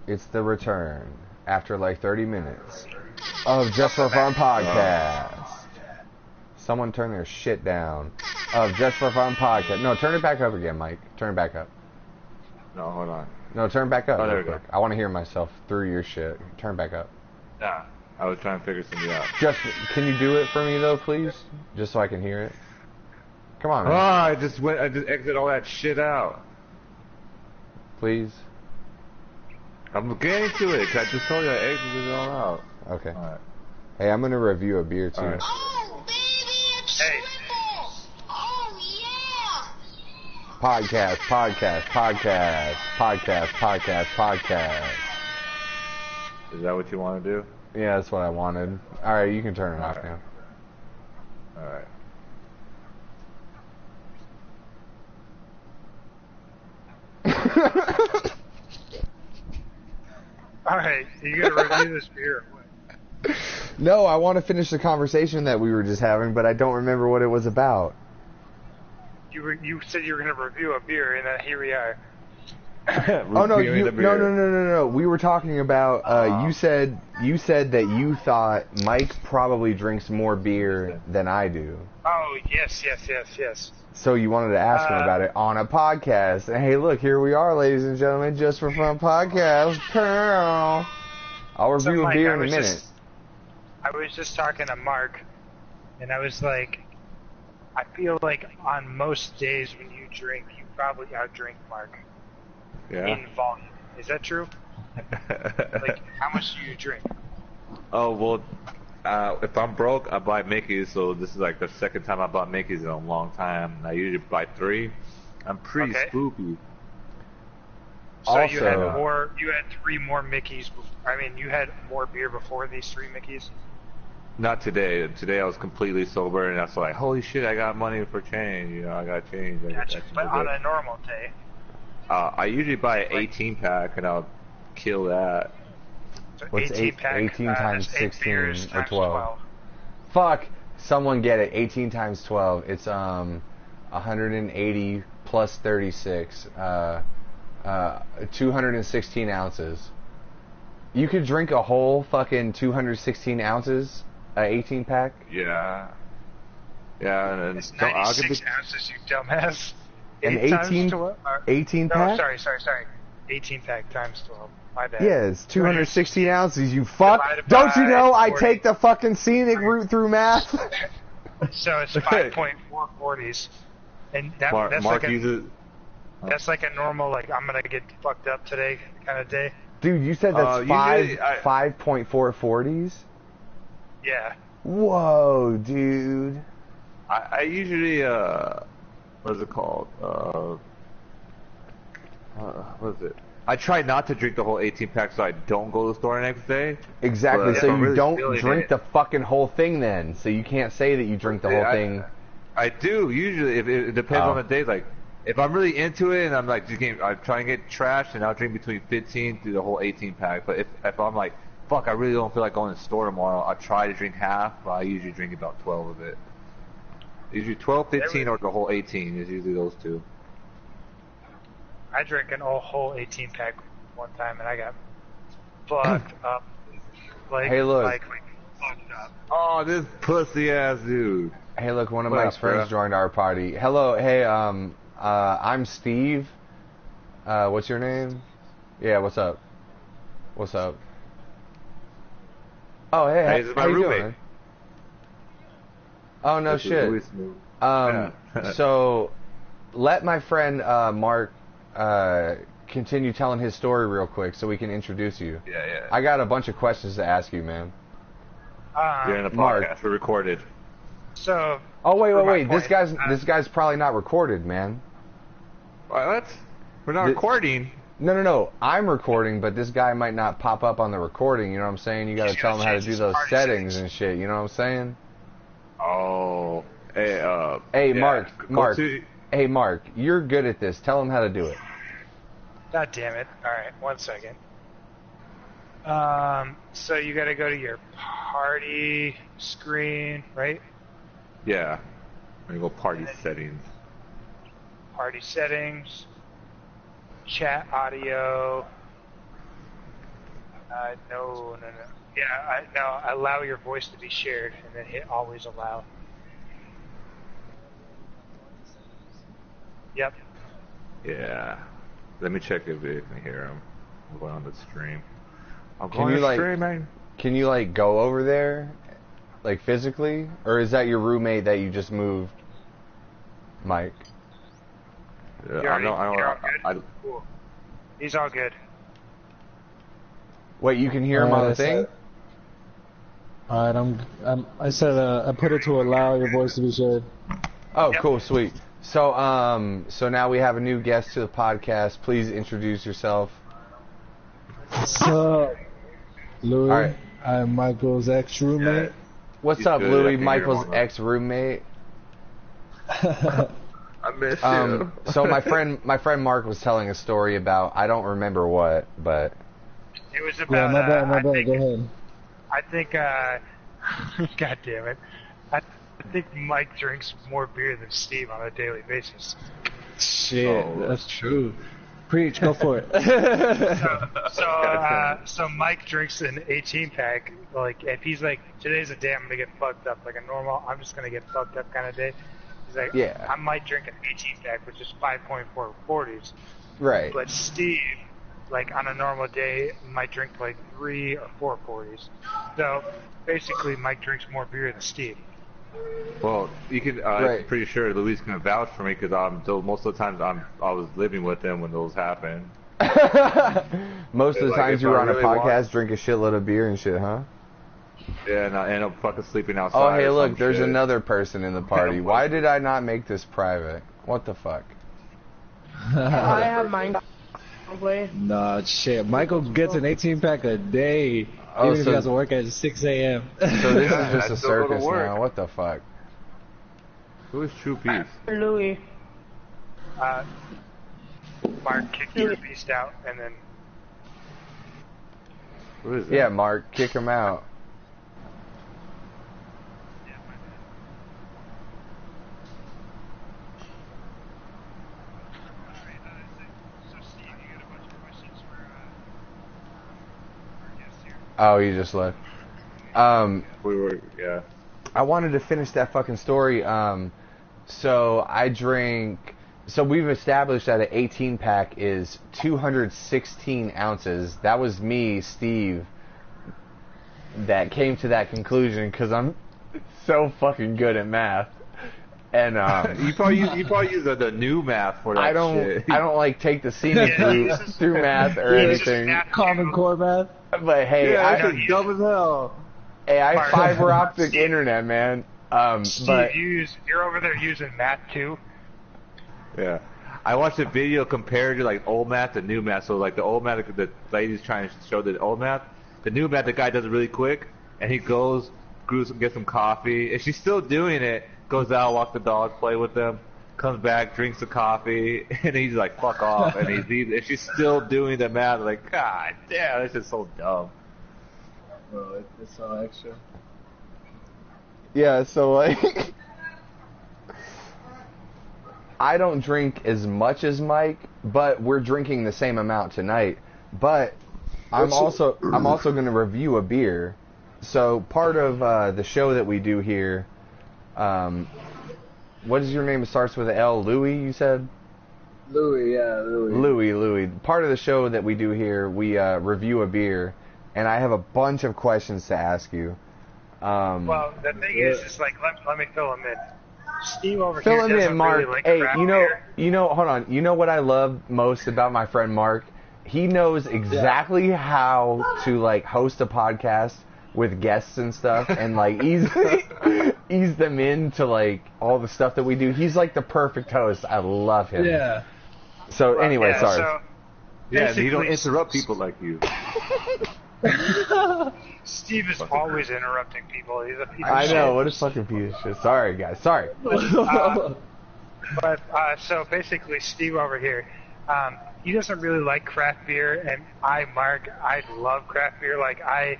It's the return after like 30 minutes of Just for Fun podcast. Someone turn their shit down. Of Just for Fun podcast. No, turn it back up again, Mike. Turn it back up. No, hold on. No, turn it back up. Oh, there we go. I want to hear myself through your shit. Turn it back up. Nah, I was trying to figure something out. Just, can you do it for me though, please? Just so I can hear it. Come on, man. Oh, I just exited all that shit out. Please. I'm getting to it, 'cause I just told you I exited it all out. Okay. All right. Hey, I'm gonna review a beer too. Right. Oh, baby, it's Sprinkles! Oh, yeah! Podcast. Is that what you want to do? Yeah, that's what I wanted. Alright, you can turn it off now. Alright. Alright, you gotta review this beer. No, I want to finish the conversation that we were just having, but I don't remember what it was about. You said you were gonna review a beer, and then here we are. Oh no, no. We were talking about. You said that you thought Mike probably drinks more beer than I do. Oh yes. So you wanted to ask him about it on a podcast. And hey, look, here we are, ladies and gentlemen, Just for Fun podcast. I'll review a beer in a minute. I was just talking to Mark, and I was like, I feel like on most days when you drink, you probably outdrink Mark. Yeah. In volume. Is that true? Like, how much do you drink? Oh, well, if I'm broke, I buy Mickey's, so this is like the second time I bought Mickey's in a long time. I usually buy 3. I'm pretty spoopy. So Also, you had 3 more Mickeys. I mean, you had more beer before these 3 Mickeys? Not today. Today I was completely sober, and I was like, holy shit, I got money for change. You know, I got change. Gotcha. But on a normal day? I usually buy an 18 pack, and I'll kill that. So what's 18 pack, 18 times 16 or times 12? 12. Fuck, someone get it. 18 times 12. It's 180 plus 36. 216 ounces. You could drink a whole fucking 216 ounces, a 18 pack. Yeah. Yeah, and It's 96 ounces, you dumbass. An 18 pack? No, sorry. 18 pack times 12. My bad. Yeah, it's 216 ounces, you fuck. Divided Don't you by know I 40. take the fucking scenic route through math? So it's 5.440s. And that's Mark like uses... that's like a normal, like, I'm gonna get fucked up today kind of day. Dude, you said that's usually 5.440s? Yeah. Whoa, dude. I usually, what is it called? What is it? I try not to drink the whole 18 pack so I don't go to the store the next day. Exactly, But so if I'm you really don't feeling drink it- the fucking whole thing then. So you can't say that you drink the whole thing. I do, usually. If it depends on the day. Like, if I'm really into it and I'm like, I'm trying to get trashed, and I'll drink between 15 to the whole 18 pack. But if I'm like, fuck, I really don't feel like going to the store tomorrow, I'll try to drink half, but I usually drink about 12 of it. Usually 12, 15, or the whole 18 is usually those two. I drank an whole 18 pack one time and I got fucked up. Like, Hey, look. Like fucked up. Oh, this pussy ass dude. Hey, look, one of What Mike's up, friends bro? joined our party. Hello, hey, I'm Steve. What's your name? Yeah, what's up? What's up? Oh, hey, Hey, this is my how you roommate. doing? Man? Oh, no This is shit. Louis Snoop. So, let my friend Mark continue telling his story real quick so we can introduce you. Yeah. I got a bunch of questions to ask you, man. You're in a Mark. podcast. We're recorded. So. Oh, wait. for my This point, this guy's probably not recorded, man. What? We're not recording. No. I'm recording, but this guy might not pop up on the recording. You know what I'm saying? You got to He's tell gotta him how to change do his those party settings settings. and shit. You know what I'm saying? Oh. Hey, Hey, yeah. Mark. To- Hey, Mark. You're good at this. Tell him how to do it. God damn it. Alright, 1 second. So you gotta go to your party screen, right? Yeah. I'm gonna go party settings. Party settings, chat audio, No. Yeah, no. Allow your voice to be shared, and then hit always allow. Yep. Yeah. Let me check if we can hear him. I'm going on the stream. I'm Can going you on the like? stream, man. Can you like go over there, like physically, or is that your roommate that you just moved, Mike? Yeah, You're all I good? Cool. He's all good. Wait, you can hear him on the thing? Alright, I said, I put it to allow your voice to be shared. Oh, Yep. cool, sweet. So, so now we have a new guest to the podcast. Please introduce yourself. What's up, Louie? All right. I'm Michael's ex-roommate. What's He's up, good. I Louie? can hear Michael's him on ex-roommate. I miss you. So my friend Mark was telling a story about, I don't remember what, but It was Yeah, about. my bad. I Go think, ahead. I think. God damn it! I think Mike drinks more beer than Steve on a daily basis. Shit, Oh. that's true. Preach, go for it. So Mike drinks an 18 pack. Like, if he's like, today's a day I'm gonna get fucked up, like a normal, I'm just gonna get fucked up kind of day. He's like, Yeah. I might drink an 18 pack, which is 5.4 40s. right. But Steve, like on a normal day, might drink like 3 or 4 40s. So basically, Mike drinks more beer than Steve. Well, you can. Right. I'm pretty sure Luis can vouch for me because most of the times I was living with him when those happened. Most of the Like, times if you were I on a really podcast, want- drink a shitload of beer and shit, huh? Yeah, and I end up fucking sleeping outside. Oh, hey, or look, some there's shit. another person in the party. Why did I not make this private? What the fuck? I have mine. Play. Nah, shit. Michael gets an 18-pack a day, Oh, even if so- he has to work at 6 a.m. So this is just I a still go to circus work. now. What the fuck? Who is True Peace? Louie. Mark kicked your beast out, and then Who is that? Yeah, Mark, kick him out. Oh, you just left. We were. Yeah. I wanted to finish that fucking story. So I drink. So we've established that an 18 pack is 216 ounces. That was me, Steve, that came to that conclusion because I'm so fucking good at math. And You probably use the new math for that I don't shit. like take the scenic route through math or He uses anything. math Common too. Core math. But hey, Yeah, I that's dumb as hell. have fiber optic Steve- internet, man. Steve, But you're over there using math too. Yeah. I watched a video compared to like old math to new math. So like the old math, the lady's trying to show the old math. The new math, the guy does it really quick, and he goes, gets some coffee, and she's still doing it. Goes out, walk the dog, play with them, comes back, drinks the coffee, and he's like, "Fuck off!" And and she's still doing the math. Like, God damn, this is so dumb. Bro, it's all extra. yeah, so like I don't drink as much as Mike, but we're drinking the same amount tonight. But I'm also going to review a beer. So part of the show that we do here, what is your name? It starts with an L. Louie, you said? Louie, yeah, Louie. Louie. Part of the show that we do here, we review a beer, and I have a bunch of questions to ask you. Well, the thing is like, let me fill him in. Steve over Fill here him doesn't in, Mark. really like Hey, craft you beer. know, hold on. You know what I love most about my friend Mark? He knows exactly how to like host a podcast with guests and stuff, and like ease them into like all the stuff that we do. He's like the perfect host. I love him. Yeah. So anyway, Yeah, sorry. so Yeah, and you don't basically, interrupt people like you. Steve is always interrupting people. He's a piece of I shit. know, what a fucking piece of shit. Sorry, guys. Sorry. But so basically, Steve over here, he doesn't really like craft beer, and Mark, I love craft beer. Like I'm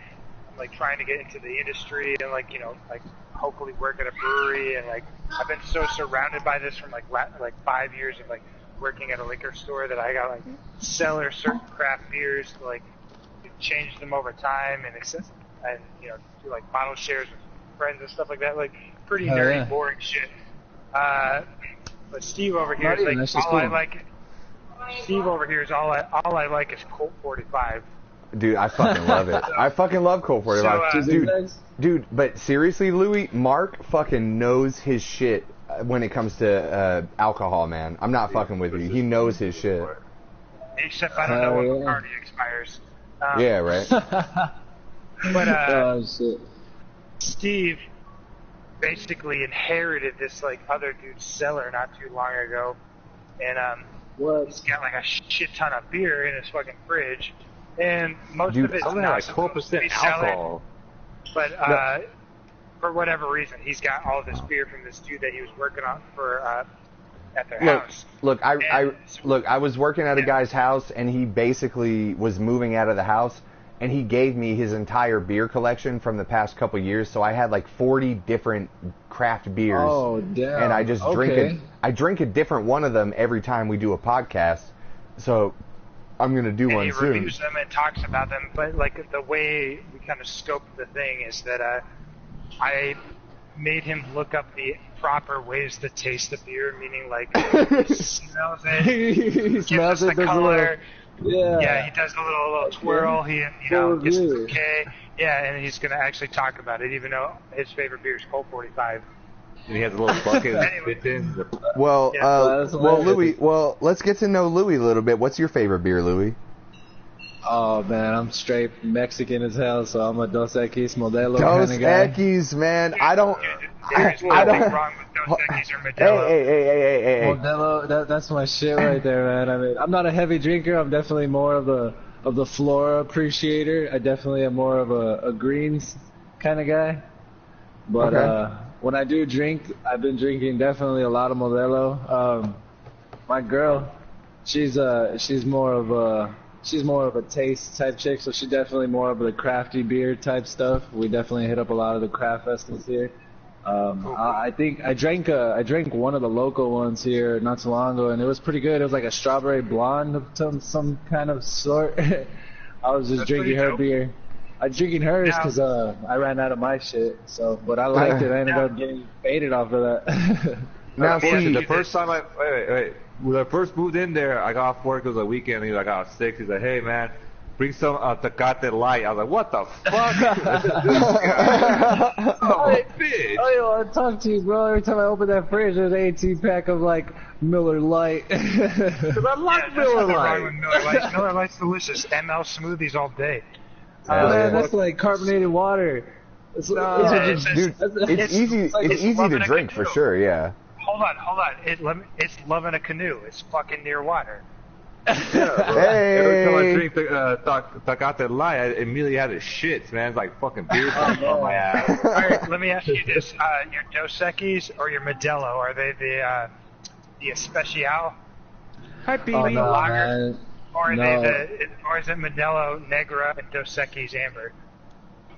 like trying to get into the industry and like like hopefully work at a brewery, and like I've been so surrounded by this from like 5 years of like working at a liquor store that I got like cellar certain craft beers like changed them over time and you know, do like bottle shares with friends and stuff like that. Like pretty Oh, nerdy, yeah. boring shit. But Steve over here Not is even, like that's just all I cool. like. Steve over here is all I like is Colt 45. Dude, I fucking love it. I fucking love Colt 45. So, Dude, but seriously, Louie, Mark fucking knows his shit when it comes to alcohol, man. I'm not fucking with you. He knows his shit. Except I don't know when Bacardi expires. Yeah, right. But Oh shit. Steve basically inherited this like other dude's cellar not too long ago, and What? he's got like a shit ton of beer in his fucking fridge, and most Dude, of it's Something not like supposed to be 12% cellar, alcohol. but for whatever reason, he's got all this beer from this dude that he was working on for at their house. Look, I was working at a guy's house, and he basically was moving out of the house, and he gave me his entire beer collection from the past couple years. So I had like 40 different craft beers. Oh damn. And I just drink a different one of them every time we do a podcast. So I'm gonna do And one he soon. reviews them and talks about them, but like the way we kind of scoped the thing is that I made him look up the proper ways to taste the beer, meaning like he smells it, He gives smells us it, the does a color. little- Yeah, he does a little twirl. He gets Review. okay. Yeah, and he's gonna actually talk about it, even though his favorite beer is Colt 45. And he has a little bucket that fits in. Well, Yeah. That's well, hilarious. Louie. Let's get to know Louie a little bit. What's your favorite beer, Louie? Oh man, I'm straight Mexican as hell, so I'm a Dos Equis Modelo Dos kind of guy. Equis, man. I don't. There's I nothing don't. wrong with Dos Equis or Hey, Modelo. hey. Modelo, that's my shit right there, man. I mean, I'm not a heavy drinker. I'm definitely more of the flora appreciator. I definitely am more of a greens kind of guy. But Okay. when I do drink, I've been drinking definitely a lot of Modelo. My girl, she's more of a taste type chick, so she's definitely more of the crafty beer type stuff. We definitely hit up a lot of the craft festivals here. I think I drank one of the local ones here not too long ago, and it was pretty good. It was like a strawberry blonde of some kind of sort. I was just That's drinking pretty her dope. beer. I was drinking hers Now- because I ran out of my shit. So, but I liked it. I ended up getting faded off of that. Now, see, The first time wait. When I first moved in there, I got off work. It was a weekend. And I got sick. He's like, "Hey man, bring some Tecate Light." I was like, "What the fuck?" Oh, bitch. Oh, yo, I talk to you, bro. Every time I open that fridge, there's an 18 pack of like Miller Lite. Cause I Yeah, like there's Miller nothing wrong with Lite. Miller Lite. Miller Lite's delicious. ML smoothies all day. Hell Man, yeah. that's like carbonated water. It's, Dude, it's easy. It's easy loving to a drink for canoe. sure. Yeah. Hold on. It's loving a canoe. It's fucking near water. Every time I Hey. drink Tecate Light, I immediately had a shit, man. It's like fucking beer coming on my ass. All right, let me ask you this: your Dos Equis or your Modelo? Are they the Especial? Happy Oh, Like the no, lager? man. Or are No. or is it Modelo Negra and Dos Equis Amber?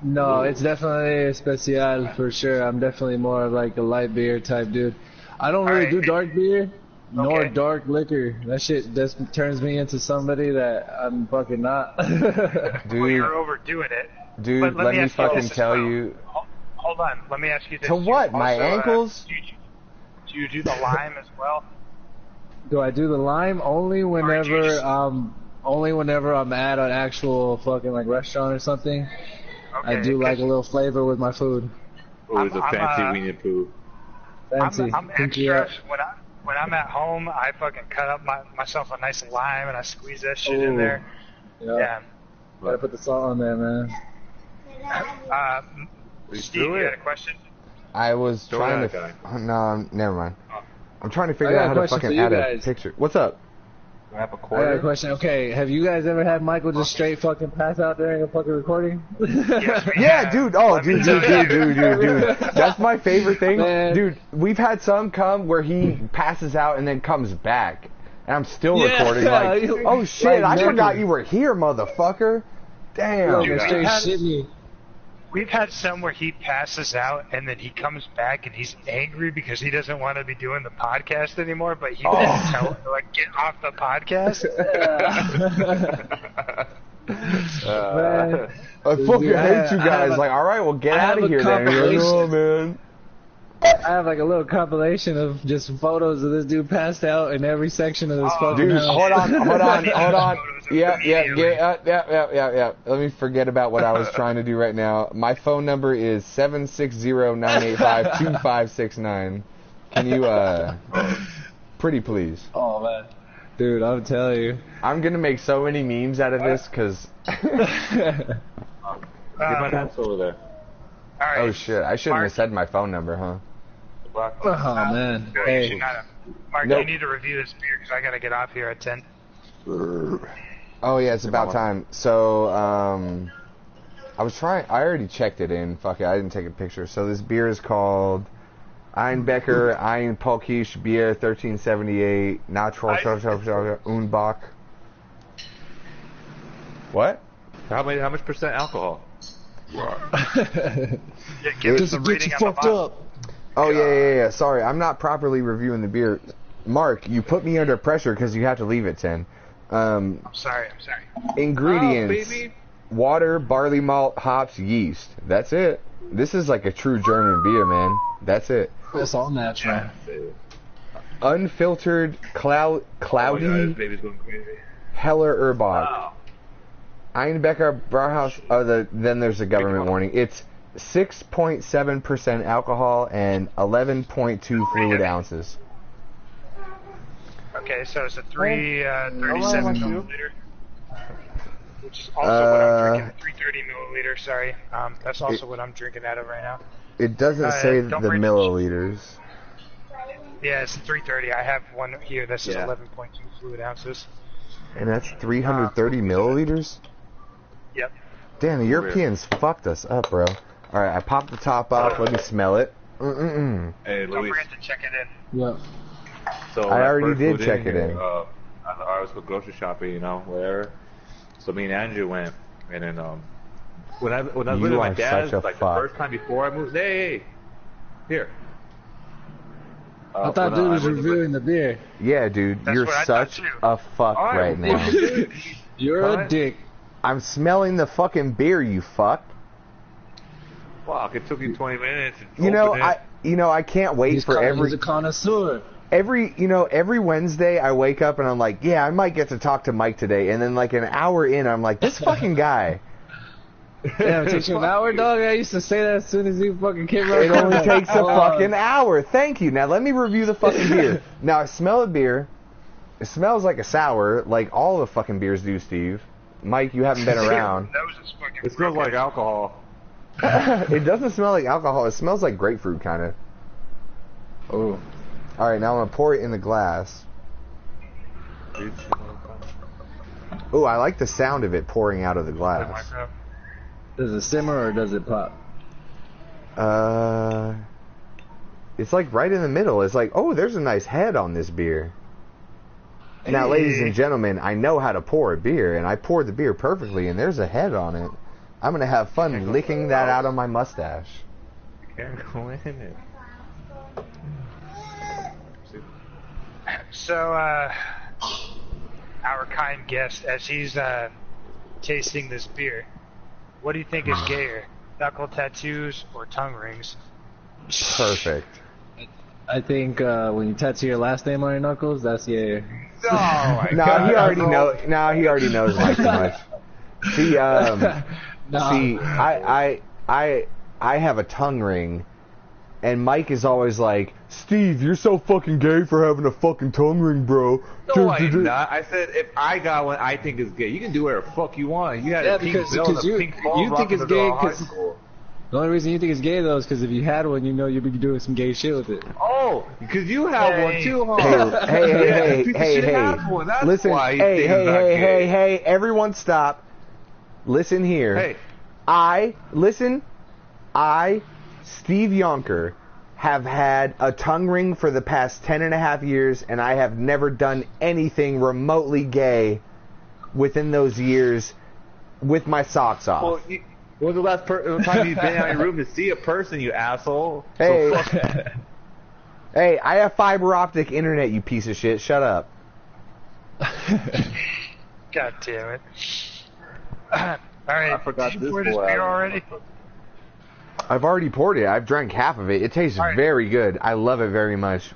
No, it's definitely especial for sure. I'm definitely more of like a light beer type dude. I don't really Alright. do dark beer nor Okay. dark liquor. That shit just turns me into somebody that I'm fucking not. Well, Dude, you're overdoing it. dude, But let me ask you fucking this as tell well. you. Hold on, let me ask you this. To what? You My also, ankles? Do you do the lime as well? Do I do the lime only Or do you whenever just- I'm at an actual fucking like restaurant or something? Okay, I do like a 'cause little flavor with my food. Oh, it's a I'm, fancy uh, weenie poo. Fancy. I'm Pinky extra up. when I'm at home. I fucking cut up myself a nice lime and I squeeze that shit in Ooh. there. Yeah. Yeah. Gotta put the salt on there, man. Steve, you had a question? I was Throw trying it to. out, No, never mind. I'm trying to I figure got out a how to question fucking for you add a guys. picture. What's up? I have a I got a quarter. question. Okay, have you guys ever had Michael just straight fucking pass out during a fucking recording? Yes, we Yeah, have. dude. Oh, Let me dude. tell you. Dude. That's my favorite thing. Man. Dude, we've had some come where he passes out and then comes back. And I'm still Yeah. recording like, You- oh shit, like I forgot naked. you were here, motherfucker. Damn. Like, straight had- shit me. We've had some where he passes out and then he comes back and he's angry because he doesn't want to be doing the podcast anymore, but he didn't tell him to like get off the podcast. Man. I fucking hate you guys. Like, all right, well, get out of here then. You're like, oh, man. I have like a little compilation of just photos of this dude passed out in every section of this fucking Dude, house. hold on. Yeah. Let me forget about what I was trying to do right now. My phone number is 760-985-2569. Can you, pretty please? Oh, man. Dude, I'm telling you. I'm gonna make so many memes out of this, cause... Get my nuts over there. All right. Oh shit, I shouldn't have said my phone number, huh? Oh, man. No, you Hey. should not have. Mark, Nope. you need to review this beer because I gotta get off here at 10. Oh yeah, it's about time. So, I already checked it in. Fuck it, I didn't take a picture. So this beer is called Einbecker Einpolkisch Bier 1378 Natural Unbach. What? How much percent alcohol? Yeah, give us a rating on the bottle. Oh yeah. Sorry, I'm not properly reviewing the beer. Mark, you put me under pressure because you have to leave at 10. I'm sorry. Ingredients: baby. water, barley malt, hops, yeast. That's it. This is like a true German beer, man. That's it. That's all natural. Unfiltered, Oh, cloudy, yeah, this baby's going crazy. Heller Erbach. Wow. Einbecker Brauhaus. Then there's a government warning. It's 6.7% alcohol and 11.2 fluid ounces. Okay, so it's a 37 milliliter. Which is also what I'm drinking. 330 milliliter, sorry. That's also what I'm drinking out of right now. It doesn't say the don't bring- milliliters. Yeah, it's 330. I have one here that says Yeah. 11.2 fluid ounces. And that's 330 milliliters? Yep. Damn, the Europeans fucked us up, bro. Alright, I popped the top off. Let me smell it. Hey, Don't Luis. forget to check it in. Yeah. So I when already first did moved check it here, in. I was go grocery shopping, you know, whatever. So me and Andrew went, and then when I was You living with my are dad, such a like fuck. the first time before I moved, hey, here. I thought dude was reviewing the beer. Yeah, dude, That's you're what I such thought, too. a fuck right now. You're a dick. I'm smelling the fucking beer, you fuck. Fuck! It took you 20 minutes. to You know, open it. I can't wait He's for he's a connoisseur. every Wednesday I wake up and I'm like, yeah, I might get to talk to Mike today, and then like an hour in, I'm like, this fucking guy. Yeah, it takes you an hour, dog. I used to say that as soon as you fucking came out. It only takes a fucking hour. Thank you. Now let me review the fucking beer. Now I smell a beer. It smells like a sour, like all the fucking beers do, Steve. Mike, you haven't been around. Nose is fucking It smells like alcohol. It doesn't smell like alcohol. It smells like grapefruit, kind of. Oh. All right, now I'm gonna pour it in the glass. Ooh, I like the sound of it pouring out of the glass. Does it simmer or does it pop? It's like right in the middle. It's like, oh, there's a nice head on this beer. Now, ladies and gentlemen, I know how to pour a beer, and I poured the beer perfectly, and there's a head on it. I'm gonna have fun licking that out of my mustache. You can't go in it. So, our kind guest, as he's tasting this beer, what do you think is gayer, knuckle tattoos or tongue rings? Perfect. I think when you tattoo your last name on your knuckles, that's yeah. Oh my No, God. he already knows. No, he already knows Mike too much. See, Nah. see, I have a tongue ring, and Mike is always like, Steve, you're so fucking gay for having a fucking tongue ring, bro. No, I'm not. I said if I got one, I think it's gay. You can do whatever the fuck you want. You had Yeah, a pink because- bill because and a you- pink ball you think rocking it's the door gay in high 'cause- school. The only reason you think it's gay though is because if you had one, you know you'd be doing some gay shit with it. Oh, because you have one too, huh? Hey, Piece of shit has one. That's listen, why you hey, think it's not gay. hey, everyone stop. Listen here. Hey, I, Steve Yonker, have had a tongue ring for the past 10.5 years, and I have never done anything remotely gay within those years with my socks off. well, when's the last time you've been out of your room to see a person, you asshole? Hey. So fuck Hey, I have fiber optic internet, you piece of shit. Shut up. God damn it. All right. I forgot did this you pour this boy beer out. already? I've already poured it. I've drank half of it. It tastes All right. very good. I love it very much.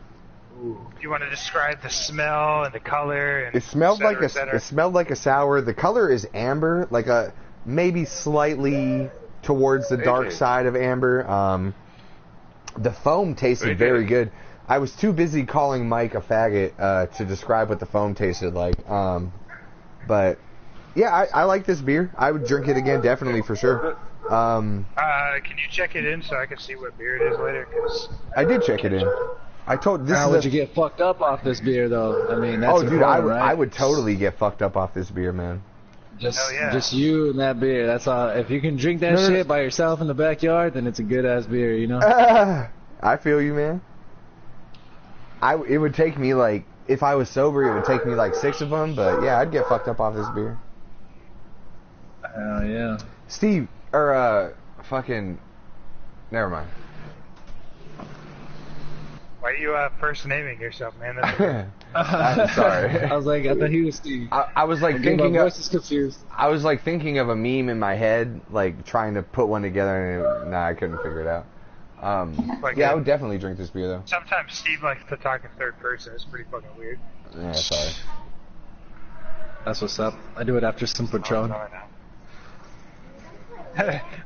Do you want to describe the smell and the color? And It smelled et cetera, like et cetera? it smelled like a sour. The color is amber, like a maybe slightly towards the dark AJ. side of amber. The foam tasted AJ. very good. I was too busy calling Mike a faggot to describe what the foam tasted like. But yeah, I like this beer. I would drink it again, definitely for sure. Can you check it in so I can see what beer it is later? 'Cause I did check it in. I told this How is would a- you get fucked up off this beer, though? I mean, that's oh, dude, important, right? I would totally get fucked up off this beer, man. Just, Hell yeah. just you and that beer. That's all. If you can drink that No, no, shit no. by yourself in the backyard, then it's a good ass beer, you know. I feel you, man. It would take me like, if I was sober, it would take me like 6 of them. But yeah, I'd get fucked up off this beer. Hell yeah. Steve, or fucking, never mind. why are you first naming yourself, man? That's weird. I'm sorry. I was like, I thought he was Steve. I was like Again, my thinking of, voice is confused. I was like thinking of a meme in my head, like trying to put one together, and I couldn't figure it out. Like, Yeah, I would definitely drink this beer though. Sometimes Steve likes to talk in third person. It's pretty fucking weird. Yeah, sorry. That's what's up. I do it after some Patron. No, no.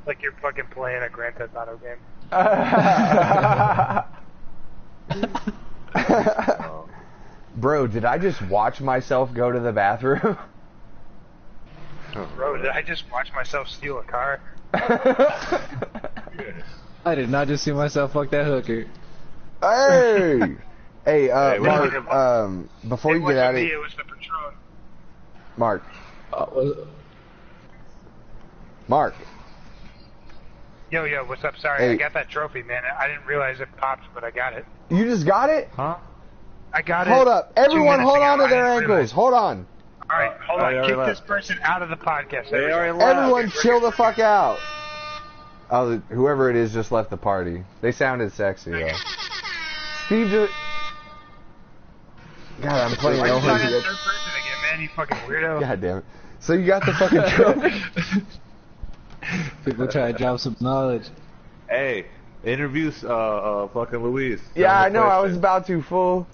Like you're fucking playing a Grand Theft Auto game. Bro, did I just watch myself go to the bathroom? Bro, did I just watch myself steal a car? I did not just see myself fuck that hooker. Hey! Hey, Hey, Mark, before It you get out wasn't of me, here, it was the Patron. Mark, Was- Mark, Yo, what's up? Sorry, Hey. I got that trophy, man. I didn't realize it popped, but I got it. you just got it? Huh? I got it. Hold up. 2 Everyone minutes hold ago. on to I their didn't ankles. realize. Hold on. All right, hold Oh, on. they already Kick this left. person out of the podcast. They There we go. already left. Everyone chill the fuck out. Oh, whoever it is just left the party. They sounded sexy, though. Steve just... God, I'm playing Why no you talking Hurry. in third person again, man? You fucking weirdo. God damn it. So you got the fucking trophy? People try to drop some knowledge. Hey, interview fucking Luis. Yeah, I Tell him a know. I was question. about to, fool.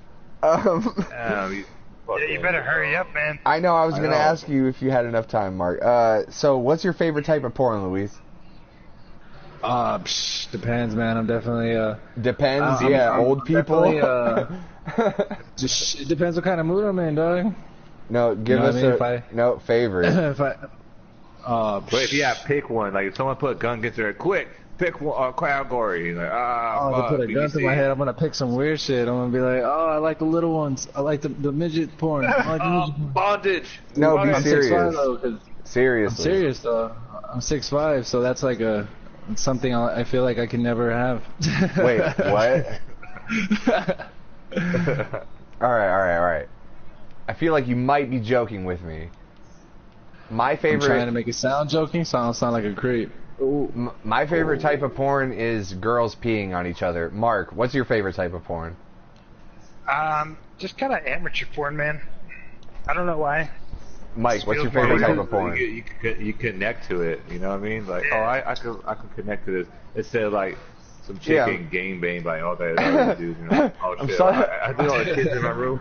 Yeah, Yeah, you better hurry up, man. I know. I was going to know. ask you if you had enough time, Mark. So what's your favorite type of porn, Luis? Depends, man. I'm definitely Depends. I'm- Yeah, I'm old people. definitely, it depends what kind of mood I'm in, dog. No, give know what us I mean? a If I- no favorite. if I, But if you have pick one, like if someone put a gun against her, quick, pick one category. Like, if I put a gun to BBC. my head, I'm gonna pick some weird shit. I'm gonna be like, oh, I like the little ones. I like the midget porn. I like the midget porn. Bondage. No, be I'm serious. 6'5", though, 'cause I'm Seriously. serious though. I'm 6'5", so that's like something I feel like I can never have. Wait, what? All right. I feel like you might be joking with me. My I'm trying to favorite, make it sound joking, so I don't sound like a creep. my favorite type of porn is girls peeing on each other. Mark, what's your favorite type of porn? Just kind of amateur porn, man. I don't know why. Mike, what's your Feels more favorite type real. of porn? You connect to it. You know what I mean? Like, Yeah. I can connect to this instead of like some Yeah. chicken gangbang by all that other dudes. You know? Oh I'm shit! sorry. I do all the kids in my room.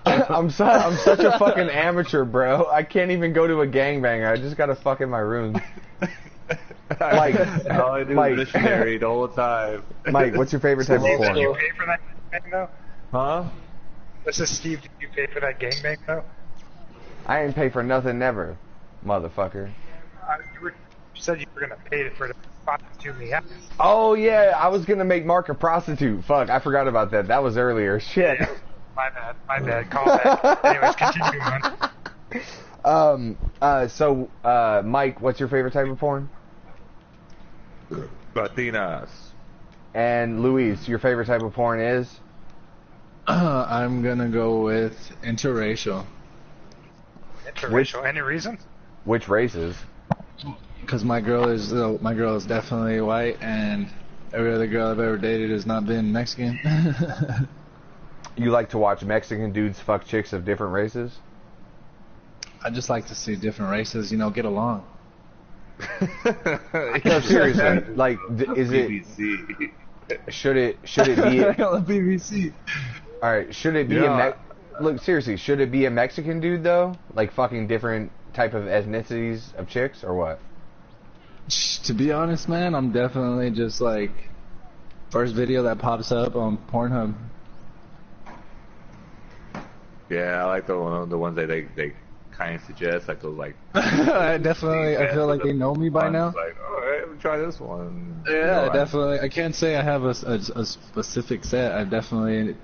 I'm such a fucking amateur, bro. I can't even go to a gangbanger. I just gotta fuck in my room. Mike, all I do Mike. is missionary the whole time. Mike, what's your favorite type of Steve, did porn? you pay for that gangbang, though? Huh? This is Steve. Did you pay for that gangbang, though? I ain't pay for nothing never, motherfucker. You said you were gonna pay for the prostitute me out. Oh yeah, I was gonna make Mark a prostitute. Fuck, I forgot about that. That was earlier. Shit. My bad. Call back. Anyways, continue on. So, Mike, what's your favorite type of porn? Latinas. And Luis, your favorite type of porn is? I'm gonna go with interracial. Interracial. Any reason? Which races? Because my girl is definitely white, and every other girl I've ever dated has not been Mexican. You like to watch Mexican dudes fuck chicks of different races? I just like to see different races, get along. No, seriously, like, is it? BBC. Should it be? BBC. All right, should it be look, seriously, should it be a Mexican dude though? Like fucking different type of ethnicities of chicks or what? To be honest, man, I'm definitely just like first video that pops up on Pornhub. Yeah, I like the ones that they kind of suggest, like those like. I feel like they know me by now. Like, all right, let me try this one. Yeah, definitely. I can't say I have a specific set. I definitely.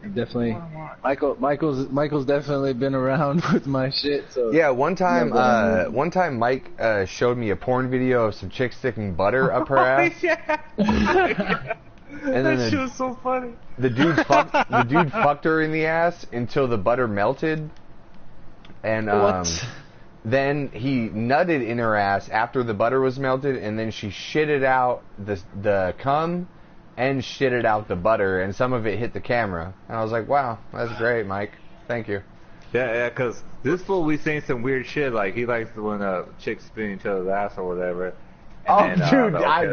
Michael's definitely been around with my shit. So yeah, one time Mike showed me a porn video of some chick sticking butter up her ass. Yeah. And then that shit was so funny. The dude fucked her in the ass until the butter melted, and then he nutted in her ass after the butter was melted, and then she shitted out the cum and shitted out the butter, and some of it hit the camera. And I was like, wow, that's great, Mike. Thank you. Yeah, because this fool we seen some weird shit. Like he likes when chicks spin each other's ass or whatever. And dude, I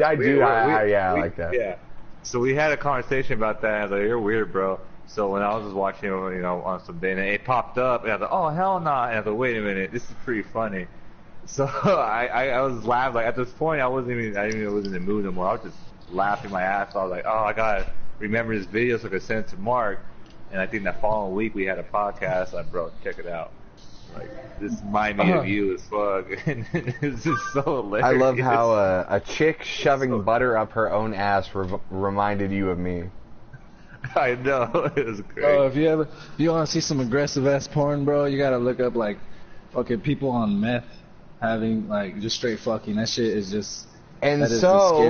like that. Yeah. So we had a conversation about that. I was like, "You're weird, bro." So when I was just watching, on some day, and it popped up, and I was like, "Oh hell no!" And I was like, "Wait a minute, this is pretty funny." So I was laughing. Like at this point, I wasn't even in the mood anymore. I was just laughing my ass off. I was like, "Oh, I gotta remember this video so I could send it to Mark." And I think that following week we had a podcast. Like, bro, check it out. Like this remind me of you as fuck. And it's just so hilarious. I love how a chick shoving butter up her own ass reminded you of me. I know, it was great. Oh, if you want to see some aggressive ass porn, bro, you gotta look up like fucking people on meth having like just straight fucking. That shit is just. And so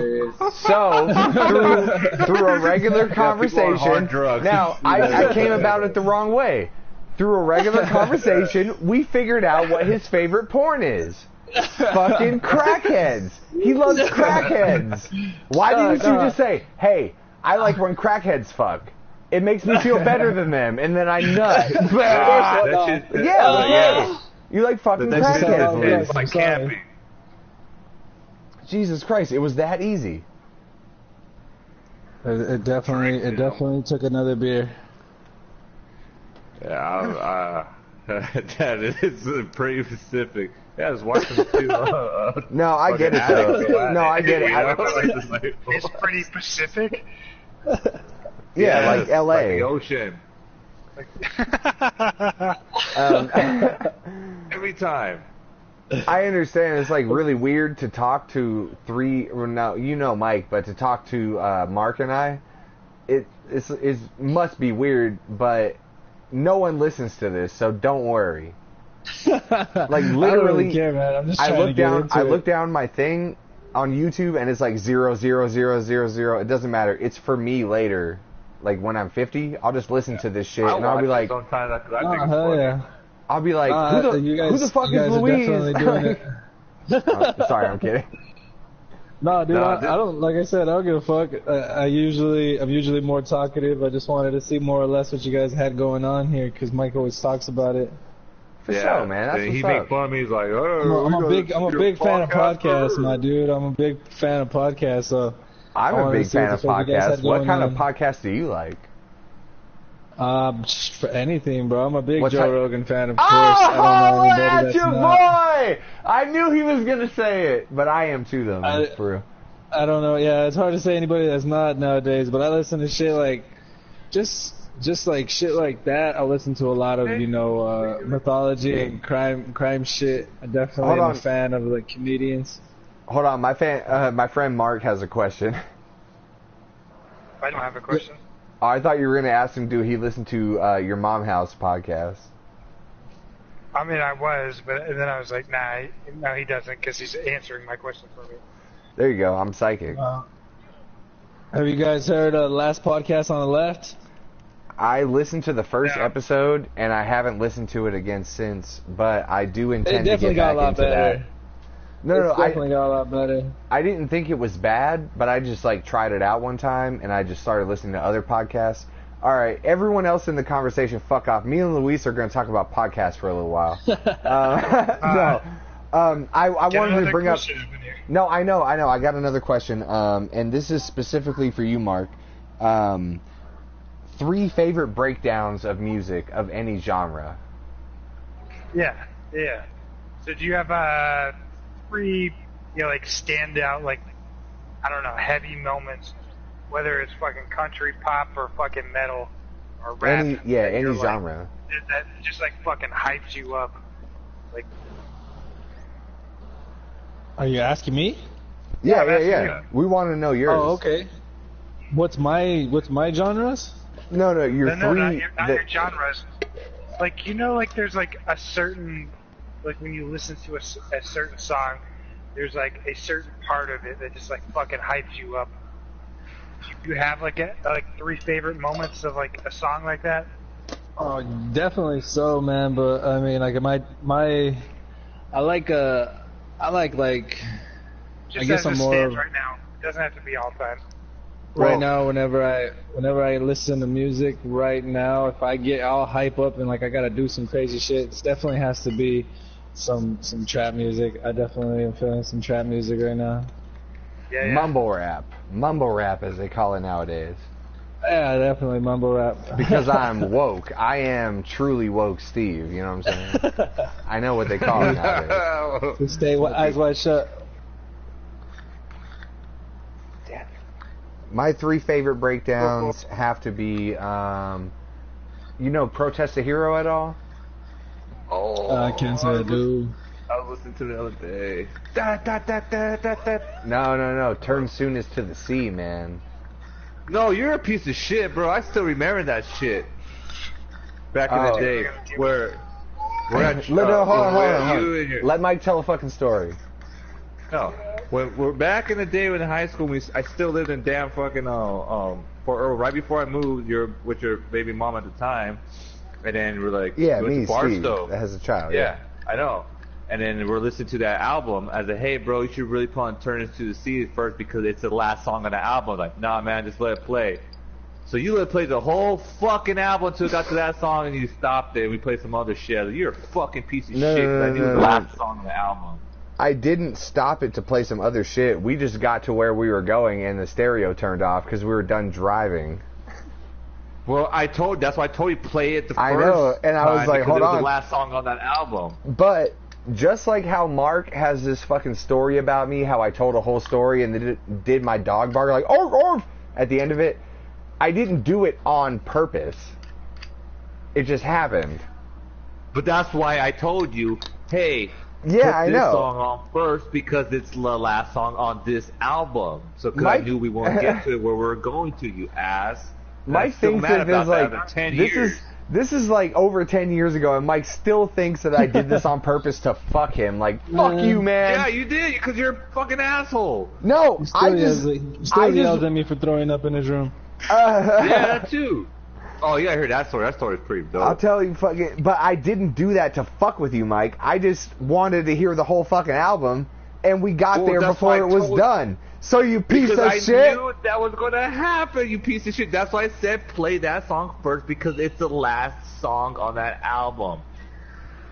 through a regular conversation, now I came about it the wrong way. Through a regular conversation, we figured out what his favorite porn is. Fucking crackheads. He loves crackheads. Why didn't you just say, hey, I like when crackheads fuck. It makes me feel better than them, and then I nut. Yeah. You like fucking crackheads. It's like camping. Jesus Christ, it was that easy. It definitely took another beer. Yeah, that is pretty specific. Yeah, I was watching too. No, I get it though. No, I get it. It's pretty Pacific. Yeah, like LA. Like the ocean. Every time. I understand it's like really weird to talk to Mike, but to talk to Mark and I, it must be weird, but no one listens to this, so don't worry. Like literally, I don't really care, man. I'm just trying to get into it. I look down my thing on YouTube and it's like 00000. It doesn't matter. It's for me later. Like when I'm 50, I'll just listen to this shit and I'll be like, hell yeah. I'll be like, who the fuck is Louise? Sorry, I'm kidding. No, dude, I don't. Like I said, I don't give a fuck. I'm usually more talkative. I just wanted to see more or less what you guys had going on here, because Mike always talks about it. For sure, man. That's he what's make up. fun of me. He's like, oh, I'm a big fan of podcasts, my dude. I'm a big fan of podcasts. So I'm a big fan of podcasts. What kind of podcasts do you like? Just for anything, bro. I'm a big Joe Rogan fan, of course. Oh, that's your boy! I knew he was gonna say it, but I am too, though, man, for real. I don't know. Yeah, it's hard to say anybody that's not nowadays, but I listen to shit like, just like shit like that. I listen to a lot of, mythology and crime shit. I definitely am a fan of the comedians. Hold on, my friend Mark has a question. I don't have a question. Oh, I thought you were going to ask him, do he listen to your Mom House podcast? I mean, I was, but then I was like, nah, no, he doesn't, because he's answering my question for me. There you go. I'm psychic. Have you guys heard the last podcast on the left? I listened to the first episode, and I haven't listened to it again since, but I do intend to get back into that. No, definitely got a lot better. I didn't think it was bad, but I just tried it out one time, and I just started listening to other podcasts. All right, everyone else in the conversation, fuck off. Me and Luis are going to talk about podcasts for a little while. No. I wanted to bring up... No, I know. I got another question, and this is specifically for you, Mark. 3 favorite breakdowns of music of any genre. Yeah. So do you have 3, like standout, like, I don't know, heavy moments, whether it's fucking country, pop, or fucking metal, or rap? Any genre. That just like fucking hypes you up. Like, Are you asking me? Yeah. We want to know yours. Oh, okay. What's my genres? No, your no, three. not your genres. Like, like there's like a certain, like when you listen to a certain song, there's like a certain part of it that just like fucking hypes you up. Do you have like 3 favorite moments of like a song like that? Oh, definitely so, man. But I mean, like I like Just I guess as I'm it more stands of- right now. It doesn't have to be all time. right now, whenever I listen to music right now, if I get all hype up and like I gotta do some crazy shit, it definitely has to be some trap music. I definitely am feeling some trap music right now. Yeah. Mumble rap as they call it nowadays. Yeah, definitely mumble rap. Because I'm woke. I am truly woke Steve, you know what I'm saying? I know what they call it nowadays. To stay eyes wide shut. My 3 favorite breakdowns have to be, Protest the Hero at all? Oh, I can't say I do. I was listening to the other day. No. Turn soonest to the sea, man. No, you're a piece of shit, bro. I still remember that shit. Back in the day, where we're at. Hold on. You and your, Let Mike tell a fucking story. no, when we're back in the day when in high school, I still lived in damn fucking right before I moved, with your baby mom at the time, and then we're like, Yeah, go me, to Barstow. Steve, that has a child. Yeah, I know. And then we're listening to that album as a, hey, bro, you should really put on Turn Into the Sea first because it's the last song on the album. Like, nah, man, just let it play. So you let it play the whole fucking album until it got to that song and you stopped it and we played some other shit. Like, you're a fucking piece of shit because I knew the last song on the album. I didn't stop it to play some other shit. We just got to where we were going and the stereo turned off because we were done driving. Well, that's why I told you play it the first I know, and I was time like, because hold it was on. the last song on that album. But just like how Mark has this fucking story about me, how I told a whole story and then did my dog bark like "arf, arf" at the end of it, I didn't do it on purpose. It just happened. But that's why I told you, hey, Yeah, put I this know. song on first because it's the last song on this album. So because I Mike- knew we won't get to it where we're going to, you ass. And Mike I'm still thinks mad it about is that like after 10 this years. This is like over 10 years ago, and Mike still thinks that I did this on purpose to fuck him. Like, fuck you, man. Yeah, you did because you're a fucking asshole. No, I just Yells at me for throwing up in his room. Yeah, that too. Oh, you gotta hear that story. That story's pretty dope. I'll tell you, fucking. But I didn't do that to fuck with you, Mike. I just wanted to hear the whole fucking album, and we got Well, there that's before why I it was told- done. So you piece because of I shit. knew that was gonna happen, you piece of shit. That's why I said play that song first because it's the last song on that album,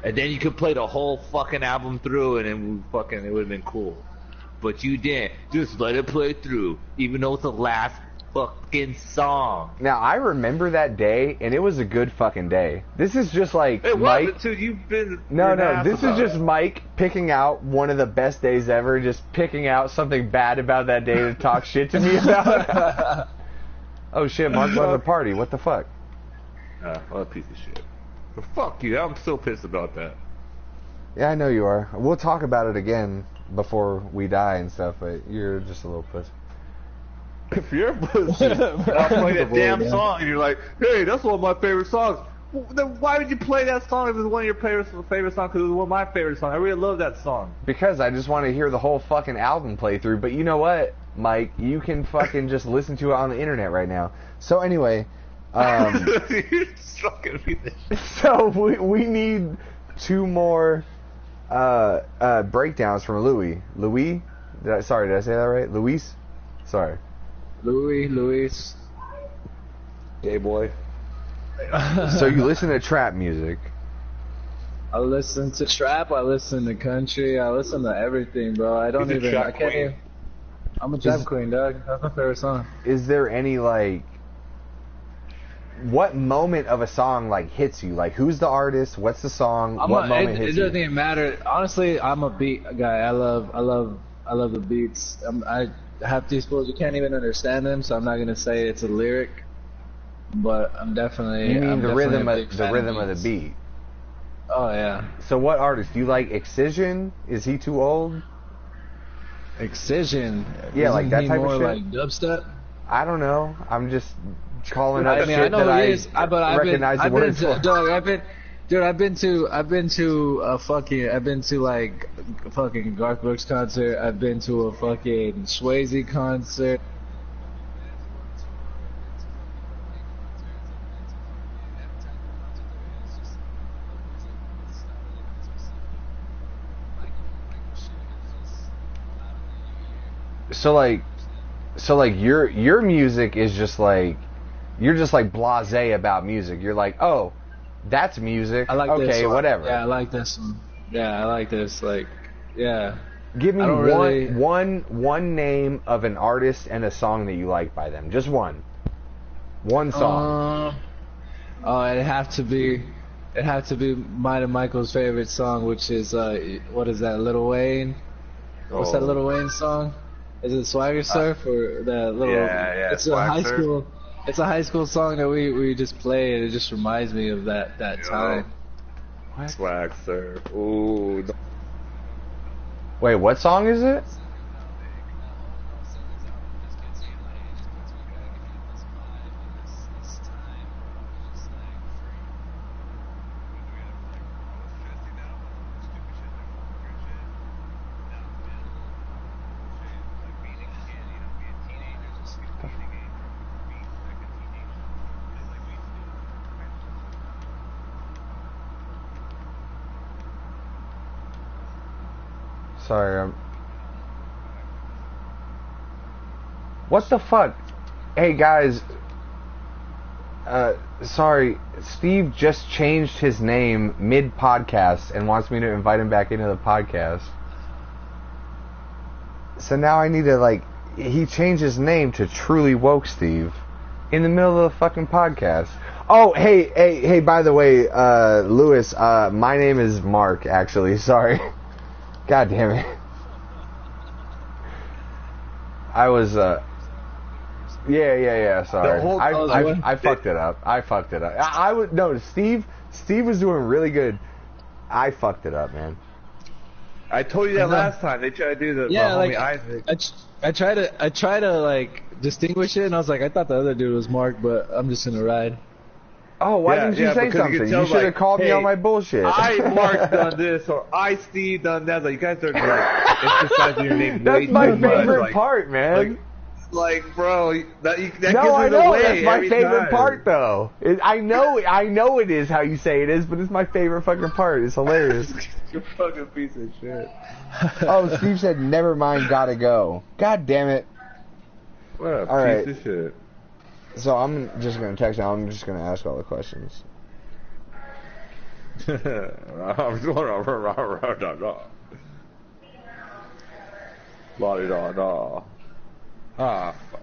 and then you could play the whole fucking album through, and then it would have been cool. But you didn't. Just let it play through, even though it's the last fucking song. Now I remember that day, and it was a good fucking day. This is just like It Mike. wasn't too. You've been No, you're an no, ass this is about just it. Mike picking out one of the best days ever, just picking out something bad about that day to talk shit to me about. Oh shit, Mark went to the party. What the fuck? What a piece of shit. But fuck you. I'm still pissed about that. Yeah, I know you are. We'll talk about it again before we die and stuff, but you're just a little pussy. If you're a pussy, I'll play that damn Yeah. song, and you're like, hey, that's one of my favorite songs. Well, then why would you play that song if it's one of your favorite songs? Because it was one of my favorite songs. I really love that song. Because I just want to hear the whole fucking album play through. But you know what, Mike? You can fucking just listen to it on the internet right now. So anyway, You're sucking me this. so we need 2 more breakdowns from Louie. Louie? Did I say that right? Luis? Sorry. Luis. Gay boy. So you listen to trap music. I listen to trap, I listen to country, I listen to everything, bro. I don't He's a even, trap I can't queen. even. I'm a trap queen, dog. That's my favorite song. Is there any like, what moment of a song like hits you? Like, who's the artist? What's the song? What moment it hits doesn't you? even matter. Honestly, I'm a beat guy. I love the beats. I have these fools. You can't even understand them, so I'm not gonna say it's a lyric. But I'm definitely. You mean I'm the definitely rhythm a big of fan the beats. beat? Oh yeah. So what artist do you like? Excision? Is he too old? Excision. Yeah, like Isn't that he type of more shit? like dubstep? I don't know. I'm just calling up I mean, I shit know that who he is, but recognize the words for. I've been to a fucking, I've been to like a fucking Garth Brooks concert. I've been to a fucking Swayze concert. So like your music is just like, you're just like blasé about music. You're like, oh, that's music. I like this Okay, one. whatever. Yeah, I like this one. Yeah, I like this. Like, yeah. Give me I don't really- one name of an artist and a song that you like by them. Just one. One song. Oh, it'd have to be mine and Michael's favorite song, which is what is that, Lil Wayne? What's that Lil Wayne song? Is it Swagger Surf or that little? Yeah, It's Swag a high Surf. school. It's a high school song that we just play, and it just reminds me of that time. Swag surf. Ooh. Wait, what song is it? Sorry, what the fuck? Hey guys, sorry, Steve just changed his name mid-podcast and wants me to invite him back into the podcast. So now I need to, like, he changed his name to Truly Woke Steve in the middle of the fucking podcast. Oh, hey, by the way, Lewis, my name is Mark, actually, sorry. God damn it. I was, yeah, sorry. I fucked it up. I was, no, Steve was doing really good. I fucked it up, man. I told you that last time. They tried to do the Yeah, my homie like Isaac. I try to like distinguish it, and I was like, I thought the other dude was Mark, but I'm just gonna ride. Oh, why didn't you say because something? can You tell, should have like, called me hey, on my bullshit. I Mark done this, or I Steve done that. Like, you guys are like emphasizing your name way That's my too much. favorite Like, part, man. like, bro, that No, gives I it know. away That's my every favorite time. part, though. I know it is how you say it is, but it's my favorite fucking part. It's hilarious. You fucking piece of shit. Oh, Steve said, never mind, gotta go. God damn it. What a All right. piece of shit. So I'm just going to text now. I'm just going to ask all the questions. Ah, fuck.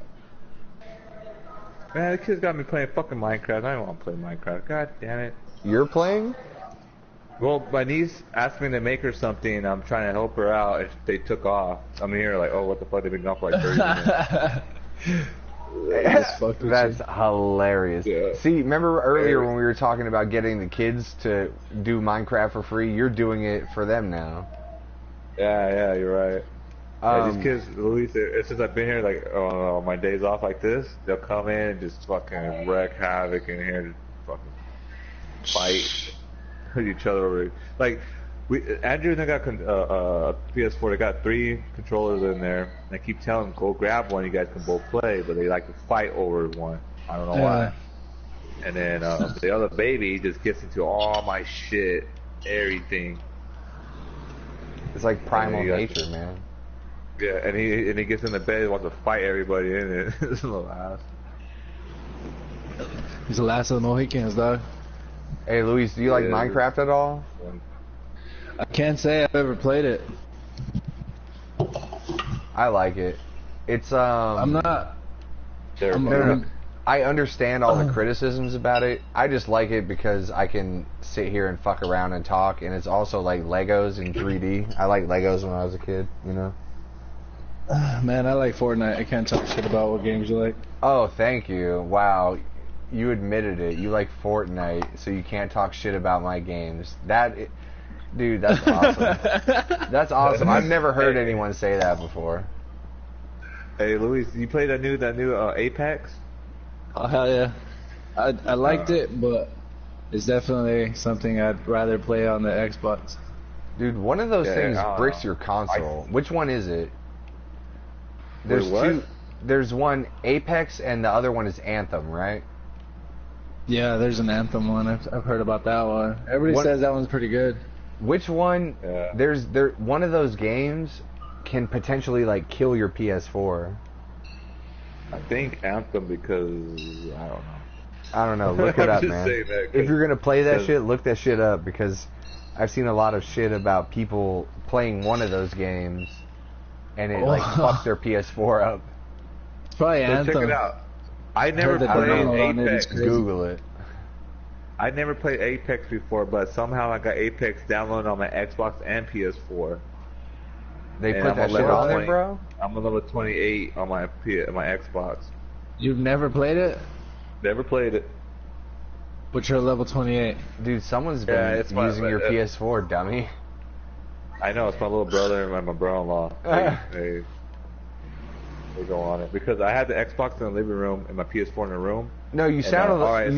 Man, the kids got me playing fucking Minecraft. I don't want to play Minecraft. God damn it. You're playing? Well, my niece asked me to make her something, and I'm trying to help her out if they took off. I'm here like, oh, what the fuck? They've been gone for like 30 minutes. That's hilarious. Yeah. See, remember earlier when we were talking about getting the kids to do Minecraft for free? You're doing it for them now. Yeah, you're right. These kids, Luis, since I've been here, like, on my days off like this, they'll come in and just fucking wreak havoc in here, and fucking fight with each other over. Like, Andrew and they got a PS4. They got 3 controllers in there. And I keep telling them, go grab one. You guys can both play, but they like to fight over one. I don't know why. And then the other baby just gets into all my shit, everything. It's like primal nature, man. Yeah, and he gets in the bed and wants to fight everybody in it. This little ass. He's the last of the Mohicans, dog. Hey, Luis, do you like Minecraft at all? I can't say I've ever played it. I like it. It's I'm not. No. I understand all the criticisms about it. I just like it because I can sit here and fuck around and talk, and it's also like Legos in 3D. I like Legos when I was a kid, you know? Man, I like Fortnite. I can't talk shit about what games you like. Oh, thank you. Wow. You admitted it. You like Fortnite, so you can't talk shit about my games. Dude, that's awesome. That's awesome. I've never heard anyone say that before. Hey, Luis, you play that new Apex? Oh, hell yeah. I liked it, but it's definitely something I'd rather play on the Xbox. Dude, one of those things bricks your console. Which one is it? There's two. There's one Apex and the other one is Anthem, right? Yeah, there's an Anthem one. I've heard about that one. Everybody says that one's pretty good. Which one? Yeah. One of those games can potentially like kill your PS4. I think Anthem because I don't know. Look it up, man. If you're gonna play that shit, look that shit up because I've seen a lot of shit about people playing one of those games and it like fucks their PS4 up. It's probably Anthem. Check it out. I never played Apex. Google it. I never played Apex before, but somehow I got Apex downloaded on my Xbox and PS4. They put that shit on there, bro? I'm a level 28 on my Xbox. You've never played it? Never played it. But you're level 28. Dude, someone's been using your PS4, dummy. I know, it's my little brother and my brother-in-law. They go on it. Because I had the Xbox in the living room and my PS4 in the room. No, you sounded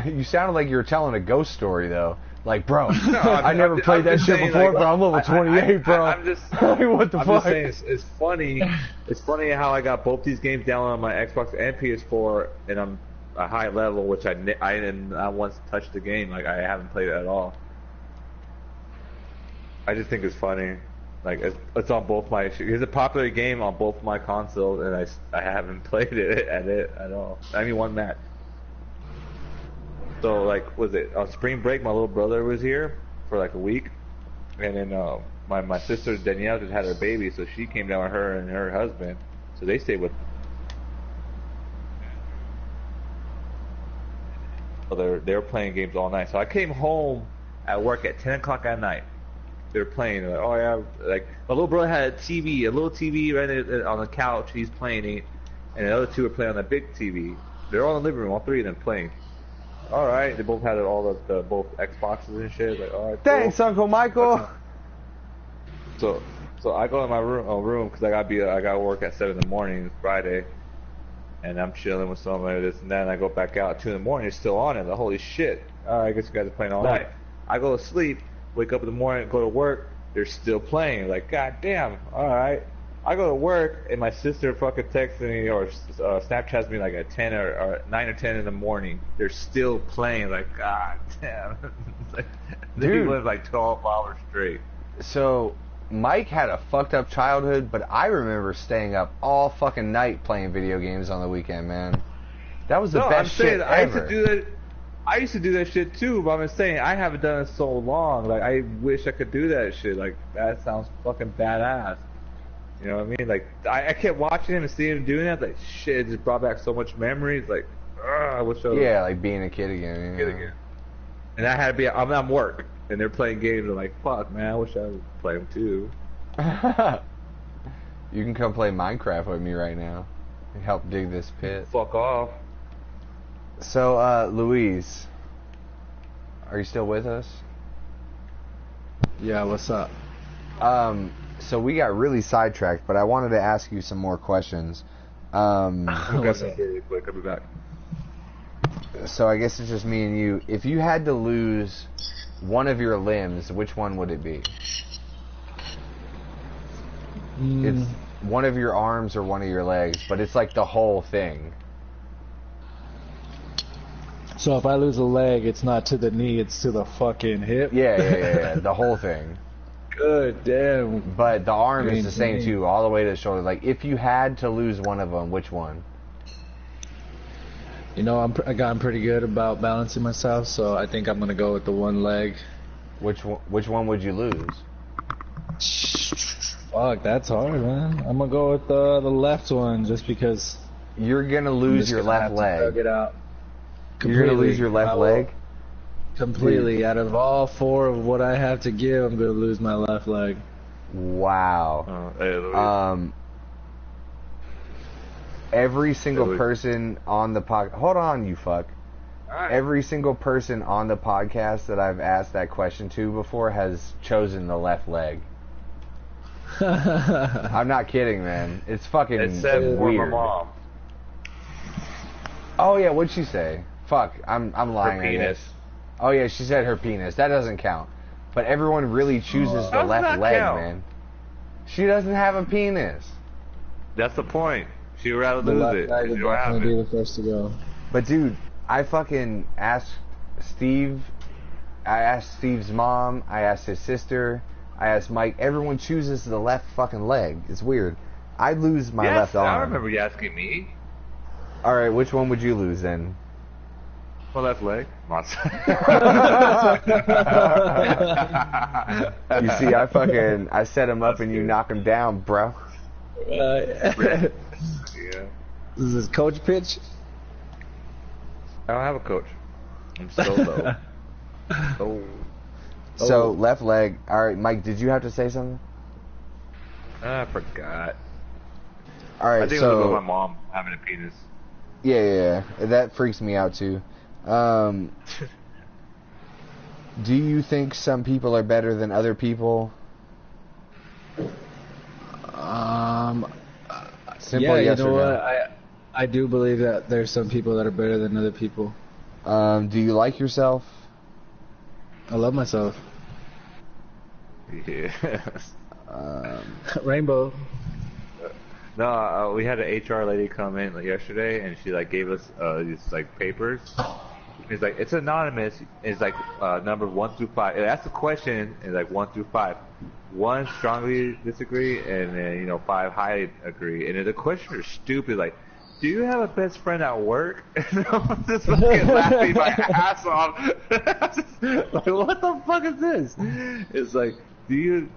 you sounded like you were telling a ghost story, though. Like, bro, I never played that shit before, bro. I'm level 28, bro. I'm just, what the fuck? Just saying, it's funny. It's funny how I got both these games downloaded on my Xbox and PS4, and I'm a high level, which I didn't once touched the game. Like, I haven't played it at all. I just think it's funny. Like, it's on both my. It's a popular game on both my consoles, and I haven't played it at all. I mean, one match. So, like, was it on spring break? My little brother was here for like a week, and then my sister Danielle just had her baby, so she came down with her and her husband. So they stayed with. So they were playing games all night. So I came home at work at 10 o'clock at night. They were playing. Like, oh yeah, like my little brother had a little TV right on the couch. He's playing it, and the other two were playing on the big TV. They're all in the living room, all three of them playing. All right, they both had all the both Xboxes and shit. Like, all right, thanks, cool. Uncle Michael. So I go in my room because I got work at 7 in the morning. It's Friday, and I'm chilling with somebody, this and that. And I go back out at 2 in the morning. It's still on it. Like, holy shit! All right, I guess you guys are playing all night. I go to sleep, wake up in the morning, go to work. They're still playing. Like, goddamn. All right. I go to work, and my sister fucking texts me or Snapchats me like at 10 or 9 or 10 in the morning. They're still playing. Like, god damn. Like, they went like 12 hours straight. So, Mike had a fucked up childhood, but I remember staying up all fucking night playing video games on the weekend, man. That was the best shit ever. I used to do that shit too, but I'm saying I haven't done it so long. Like, I wish I could do that shit. Like, that sounds fucking badass. You know what I mean? Like, I kept watching him and seeing him doing that. Like, shit, it just brought back so much memories. Like, I wish I was... Yeah, like being a kid again. And I had to be... I'm at work, and they're playing games. And I'm like, fuck, man, I wish I would play them too. You can come play Minecraft with me right now and help dig this pit. Fuck off. So, Louise, are you still with us? Yeah, what's up? So we got really sidetracked, but I wanted to ask you some more questions. What's up? Really quick, I'll be back. So I guess it's just me and you. If you had to lose one of your limbs, which one would it be? It's one of your arms or one of your legs, but it's like the whole thing. So if I lose a leg, it's not to the knee, it's to the fucking hip? Yeah. The whole thing. Good damn. But the arm is the same too, all the way to the shoulder. Like, if you had to lose one of them, which one? You know, I gotten pretty good about balancing myself, so I think I'm gonna go with the one leg. Which one would you lose? Fuck, that's hard, man. I'm gonna go with the left one just because You're gonna lose your left leg. Get out. You're gonna lose your left leg? Completely. Out of all 4 of what I have to give, I'm gonna lose my left leg. Wow. Hey, Louis. Every single person on the podcast. Hold on, you fuck. Right. Every single person on the podcast that I've asked that question to before has chosen the left leg. I'm not kidding, man. It's fucking Except for my weird. mom. Oh yeah, what'd she say? Fuck, I'm lying. Her I penis. guess. Oh yeah, she said her penis. That doesn't count. But everyone really chooses the Does left not leg, count. man. She doesn't have a penis. That's the point. She'd rather The lose left it. leg You would don't have definitely be it. the first to go. But dude, I fucking asked Steve. I asked Steve's mom. I asked his sister. I asked Mike. Everyone chooses the left fucking leg. It's weird. I'd lose my Yes, left arm. I remember you asking me. All right, which one would you lose then? My left leg. You see, I set him up and you knock him down, bro. Yeah. This is coach pitch. I don't have a coach. I'm solo. Oh. So left leg. All right, Mike. Did you have to say something? I forgot. All right, I think it was about my mom having a penis. Yeah. That freaks me out too. Do you think some people are better than other people? Simple Yeah, yes you know or what? I do believe that there's some people that are better than other people. no? Do you like yourself? I love myself. Yes. Rainbow. No, we had an HR lady come in yesterday, and she gave us these papers. It's it's anonymous. It's number 1 through 5. It asks the question is 1 through 5. 1 strongly disagree, and then 5 highly agree. And the questions are stupid. Do you have a best friend at work? And I'm just fucking laughing my ass off. What the fuck is this? It's do you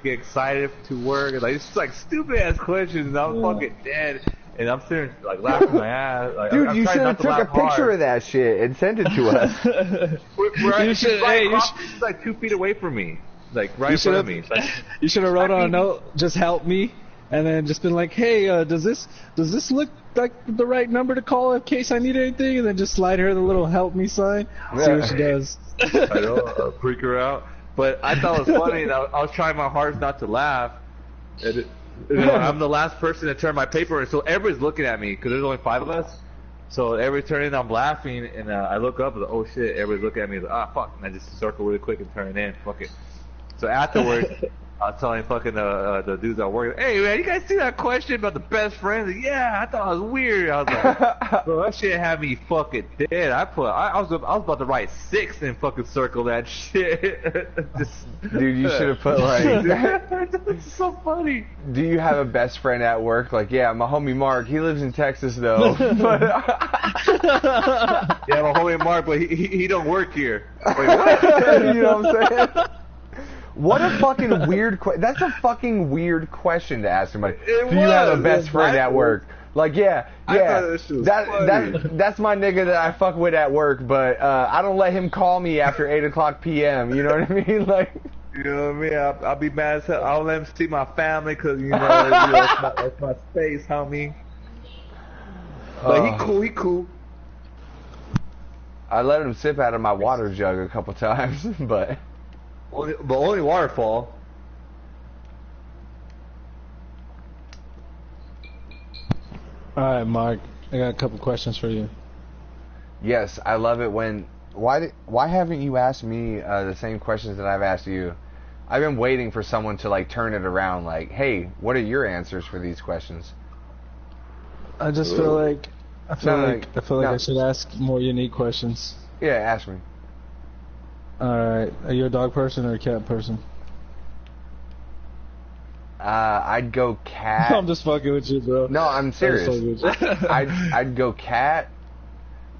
get excited to work? It's stupid ass questions, and I'm fucking dead. And I'm sitting laughing my ass. Dude, I'm you trying should not have to took a laugh picture hard. of that shit and sent it to us. You should- She's 2 feet away from me, right You in should front have. of me. It's You should have wrote on a note. Just help me, and then just been like, "Hey, does this look like the right number to call in case I need anything?" And then just slide her the little help me sign. See what she does. I know, freak her out. But I thought it was funny, and I was trying my hardest not to laugh. And I'm the last person to turn my paper in, so everybody's looking at me because there's only 5 of us. So every turn in, I'm laughing, and I look up, and oh shit, everybody's looking at me. Fuck, and I just circle really quick and turn it in. Fuck it. So afterwards, I was telling fucking the dudes at work, "Hey man, you guys see that question about the best friends?" Yeah, I thought it was weird. I was like, "Bro, that shit had me fucking dead." I was about to write 6 and fucking circle that shit. Dude, you should have put It's so funny. do you have a best friend at work? Yeah, my homie Mark. He lives in Texas though. But Yeah, my homie Mark, but he don't work here. Wait, what? you know what I'm saying? What a fucking weird that's a fucking weird question to ask somebody. Do you have a best friend at work? Yeah. I thought this shit was funny. That's my nigga that I fuck with at work, but I don't let him call me after 8:00 p.m. You know what I mean? You know what I mean? I'll be mad as hell. I'll let him see my family because that's my space, homie. But he cool. I let him sip out of my water jug a couple times, but Only waterfall. All right, Mark. I got a couple questions for you. yes, I love it when. Why haven't you asked me the same questions that I've asked you? I've been waiting for someone to turn it around. Hey, what are your answers for these questions? I just feel like I No. should ask more unique questions. Yeah, ask me. All right. Are you a dog person or a cat person? I'd go cat. I'm just fucking with you, bro. No, I'm serious. I'm so good. I'd go cat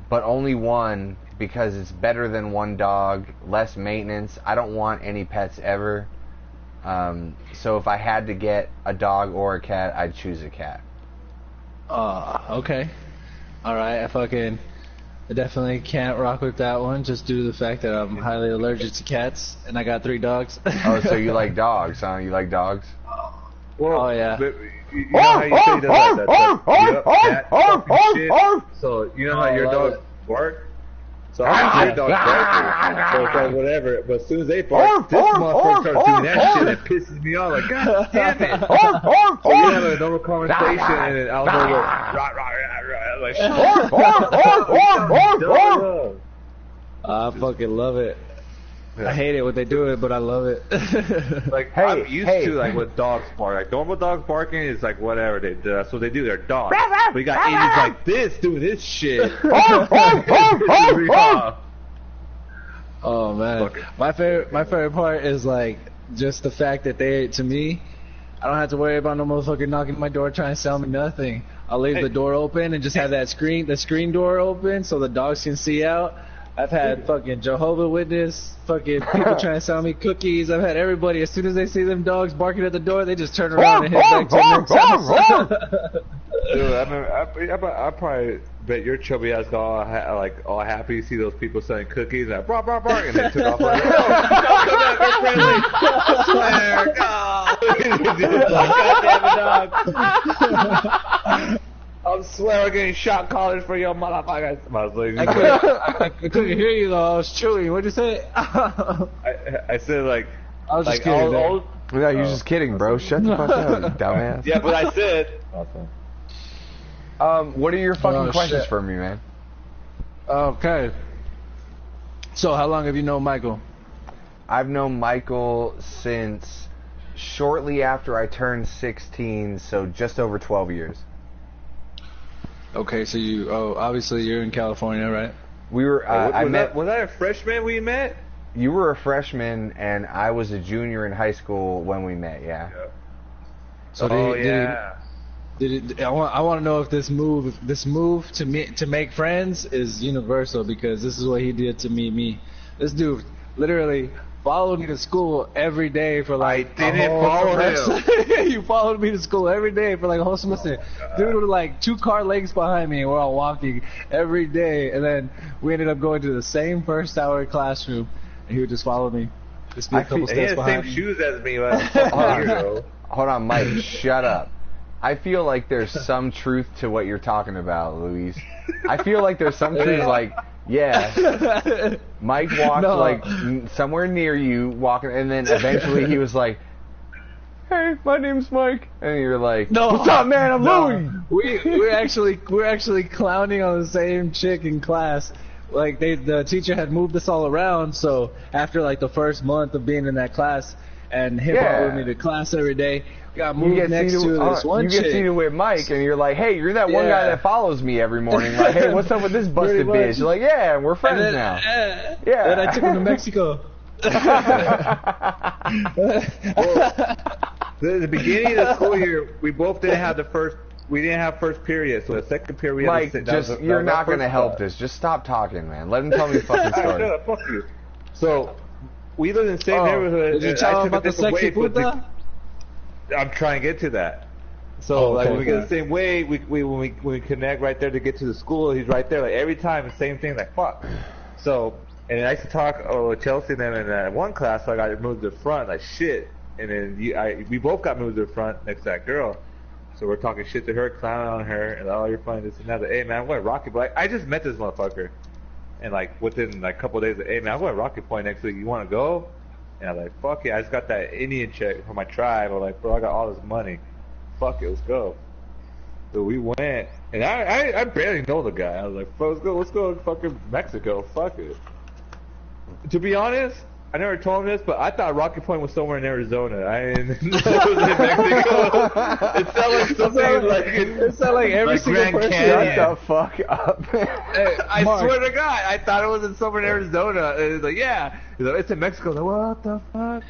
but only one because it's better than one dog, less maintenance. I don't want any pets ever. So if I had to get a dog or a cat, I'd choose a cat. Okay. Alright, I definitely can't rock with that one just due to the fact that I'm highly allergic to cats and I got 3 dogs. Oh, so you like dogs, huh? You like dogs? Well, Oh, yeah. But you know how you say that fucking shit? So you know how your dogs bark? So I your dogs bark. So it's like whatever. But as soon as they bark, this motherfucker starts doing that shit that pisses me off. Like, God damn it. So we have a normal conversation and then I'll go rah, rah, like, I fucking love it. I hate it when they do it, but I love it. Like, I'm used to, like, what dogs bark. Like, normal dogs barking is, like, whatever. That's what they do. They're dogs. But you got idiots like this doing this shit. Oh, man. My favorite part is, like, just the fact that to me, I don't have to worry about no motherfucker knocking at my door trying to sell me nothing. I'll leave the door open and just have the screen door open so the dogs can see out. I've had fucking Jehovah Witness, fucking people trying to sell me cookies. I've had everybody, as soon as they see them dogs barking at the door, they just turn around and head back to the next house. Dude, I probably bet your chubby ass got all happy to see those people selling cookies and bark, bark, bark, and they took off like, oh, come back, we're friendly. I swear, God. I swear I'm getting shot collars for your motherfuckers. I couldn't hear you though, I was chewing. What'd you say? I said like, I was just kidding. Yeah, you're just kidding, bro. Shut the fuck up, you dumbass. Yeah, but I said. What are your fucking questions for me, man? Okay. So, how long have you known Michael? I've known Michael since shortly after I turned 16, so just over 12 years. Okay, so obviously you're in California, right? We were, was I a freshman we met? You were a freshman, and I was a junior in high school when we met, yeah. So I want to know if this move to make friends is universal, because this is what he did to me. This dude literally followed me to school every day for like. I didn't follow him. You followed me to school every day for like a whole semester. Dude was like 2 car lengths behind me, and we're all walking every day. And then we ended up going to the same first hour classroom, and he would just follow me. Just be a couple steps behind me. He had the same shoes as me last year. Hold on, Mike. Shut up. I feel like there's some truth to what you're talking about, Luis. I feel like there's some truth, like, yeah, Mike walked like somewhere near you, walking, and then eventually he was like, "Hey, my name's Mike," and you're like, "What's up, man? I'm Louie." We're actually clowning on the same chick in class. Like the teacher had moved us all around, so after like the first month of being in that class and him with me to class every day, got moved next to this one chick. You get seated with Mike, and you're like, "Hey, you're that one guy that follows me every morning. Like, hey, what's up with this busted bitch?" You're like, "Yeah, we're friends now." Yeah. And I took him to Mexico. The beginning of the school year, we both didn't have we didn't have first period, so the second period. Mike, you're not gonna help this. Just stop talking, man. Let him tell me the fucking story. Shut up, fuck you. So we live in the same neighborhood. Did you tell him about the sexy puta? I'm trying to get to that. So when we get the same way, when we connect right there to get to the school, he's right there. Like every time, the same thing. Like fuck. So and I used to talk with Chelsea and them in one class. So I got moved to the front like shit. And then we both got moved to the front next to that girl. So we're talking shit to her, clowning on her, and you're fine, this and that. Like, hey man, I'm going to Rocky Point. I just met this motherfucker, and like within like a couple of days, like, hey man, I'm going to Rocky Point next week. You want to go? And I was like, fuck yeah, I just got that Indian check from my tribe. I'm like, bro, I got all this money. Fuck it, let's go. So we went, and I barely know the guy. I was like, bro, let's go to fucking Mexico. Fuck it. To be honest, I never told him this, but I thought Rocky Point was somewhere in Arizona. I didn't know it was in Mexico. It sounded like something like it sounded like every like single Grand person. Canyon. Shut the fuck up. Hey, I swear to God, I thought it was in somewhere in Arizona. And it's like, yeah, it's in Mexico. Like, what the fuck?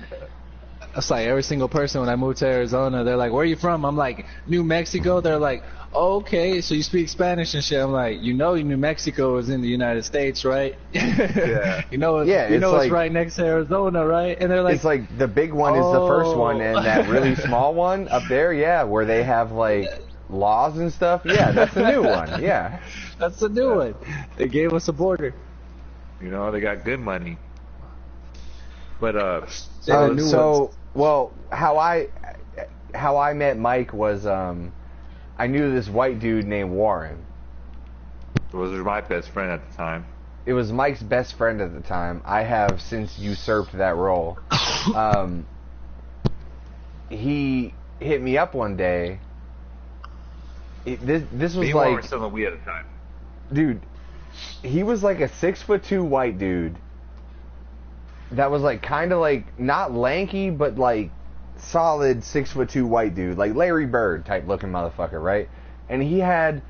It's like every single person when I moved to Arizona, they're like, "Where are you from?" I'm like, "New Mexico." They're like, oh, okay, so you speak Spanish and shit. I'm like, New Mexico is in the United States, right? Yeah. It's right next to Arizona, right? And they're like, it's like the big one is the first one, and that really small one up there, yeah, where they have like laws and stuff. Yeah, that's the new one. Yeah, that's the new one. They gave us a border. You know, they got good money. But well, how I met Mike was I knew this white dude named Warren. It was my best friend at the time. It was Mike's best friend at the time. I have since usurped that role. He hit me up one day. This was like, were still in LUIEE at the time. Dude, he was like a 6'2" white dude that was like kind of like not lanky, but like solid 6'2" white dude, like Larry Bird type looking motherfucker, right? And he had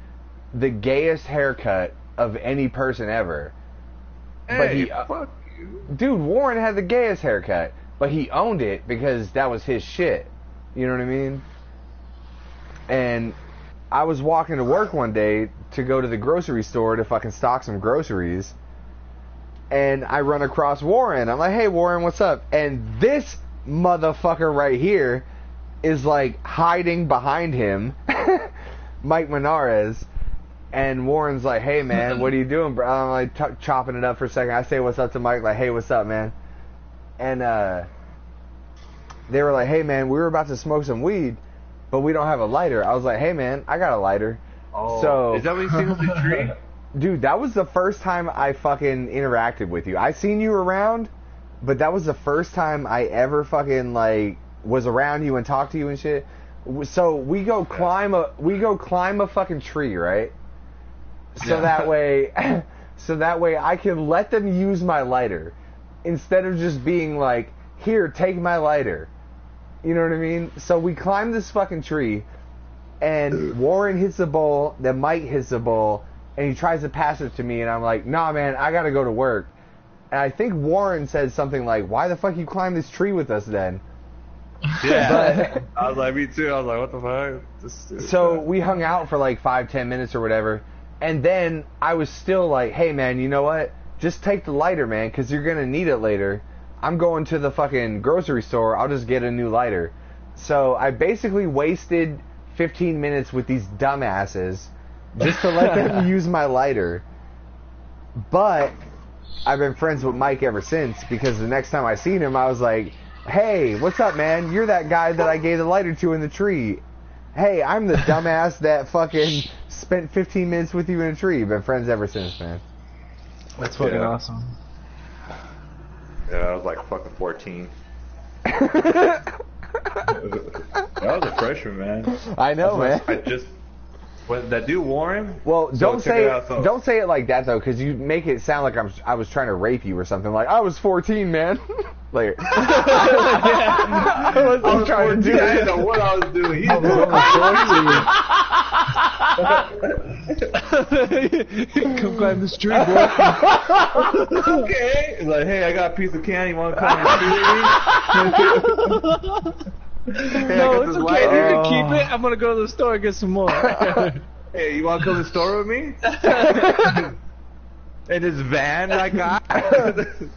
the gayest haircut of any person ever. Hey, fuck you. Dude, Warren had the gayest haircut, but he owned it because that was his shit. You know what I mean? And I was walking to work one day to go to the grocery store to fucking stock some groceries, and I run across Warren. I'm like, hey, Warren, what's up? And this motherfucker right here is like hiding behind him, Mike Menares. And Warren's like, hey, man, what are you doing, bro? I'm like chopping it up for a second. I say what's up to Mike, like, hey, what's up, man? And they were like, hey, man, we were about to smoke some weed, but we don't have a lighter. I was like, hey, man, I got a lighter. Oh, so, is that what you seen with the tree? Dude, that was the first time I fucking interacted with you. I seen you around, but that was the first time I ever fucking like was around you and talked to you and shit. So we go climb a fucking tree, right? So that way I can let them use my lighter instead of just being like, here, take my lighter. You know what I mean? So we climb this fucking tree, and Warren hits the bowl, then Mike hits the bowl, and he tries to pass it to me, and I'm like, nah, man, I gotta go to work. And I think Warren said something like, why the fuck you climb this tree with us then? Yeah. But, I was like, me too. I was like, what the fuck? So we hung out for like 5-10 minutes or whatever, and then I was still like, hey, man, you know what? Just take the lighter, man, because you're gonna need it later. I'm going to the fucking grocery store. I'll just get a new lighter. So I basically wasted 15 minutes with these dumbasses just to let them use my lighter. But I've been friends with Mike ever since, because the next time I seen him, I was like, hey, what's up, man? You're that guy that I gave the lighter to in the tree. Hey, I'm the dumbass that fucking spent 15 minutes with you in a tree. Been friends ever since, man. That's fucking awesome. Yeah, I was like fucking 14. I was a freshman, man. I know, man. I just... that dude Warren. Well, don't say it like that though, because you make it sound like I was trying to rape you or something. Like I was 14, man. Like I wasn't trying to do. I didn't know what I was doing. Come climb this tree, boy. Okay. It's like, hey, I got a piece of candy. You want to come and shoot me? Hey, no, it's okay. You can keep it. I'm gonna go to the store and get some more. Hey, you want to go to the store with me? In this van I got.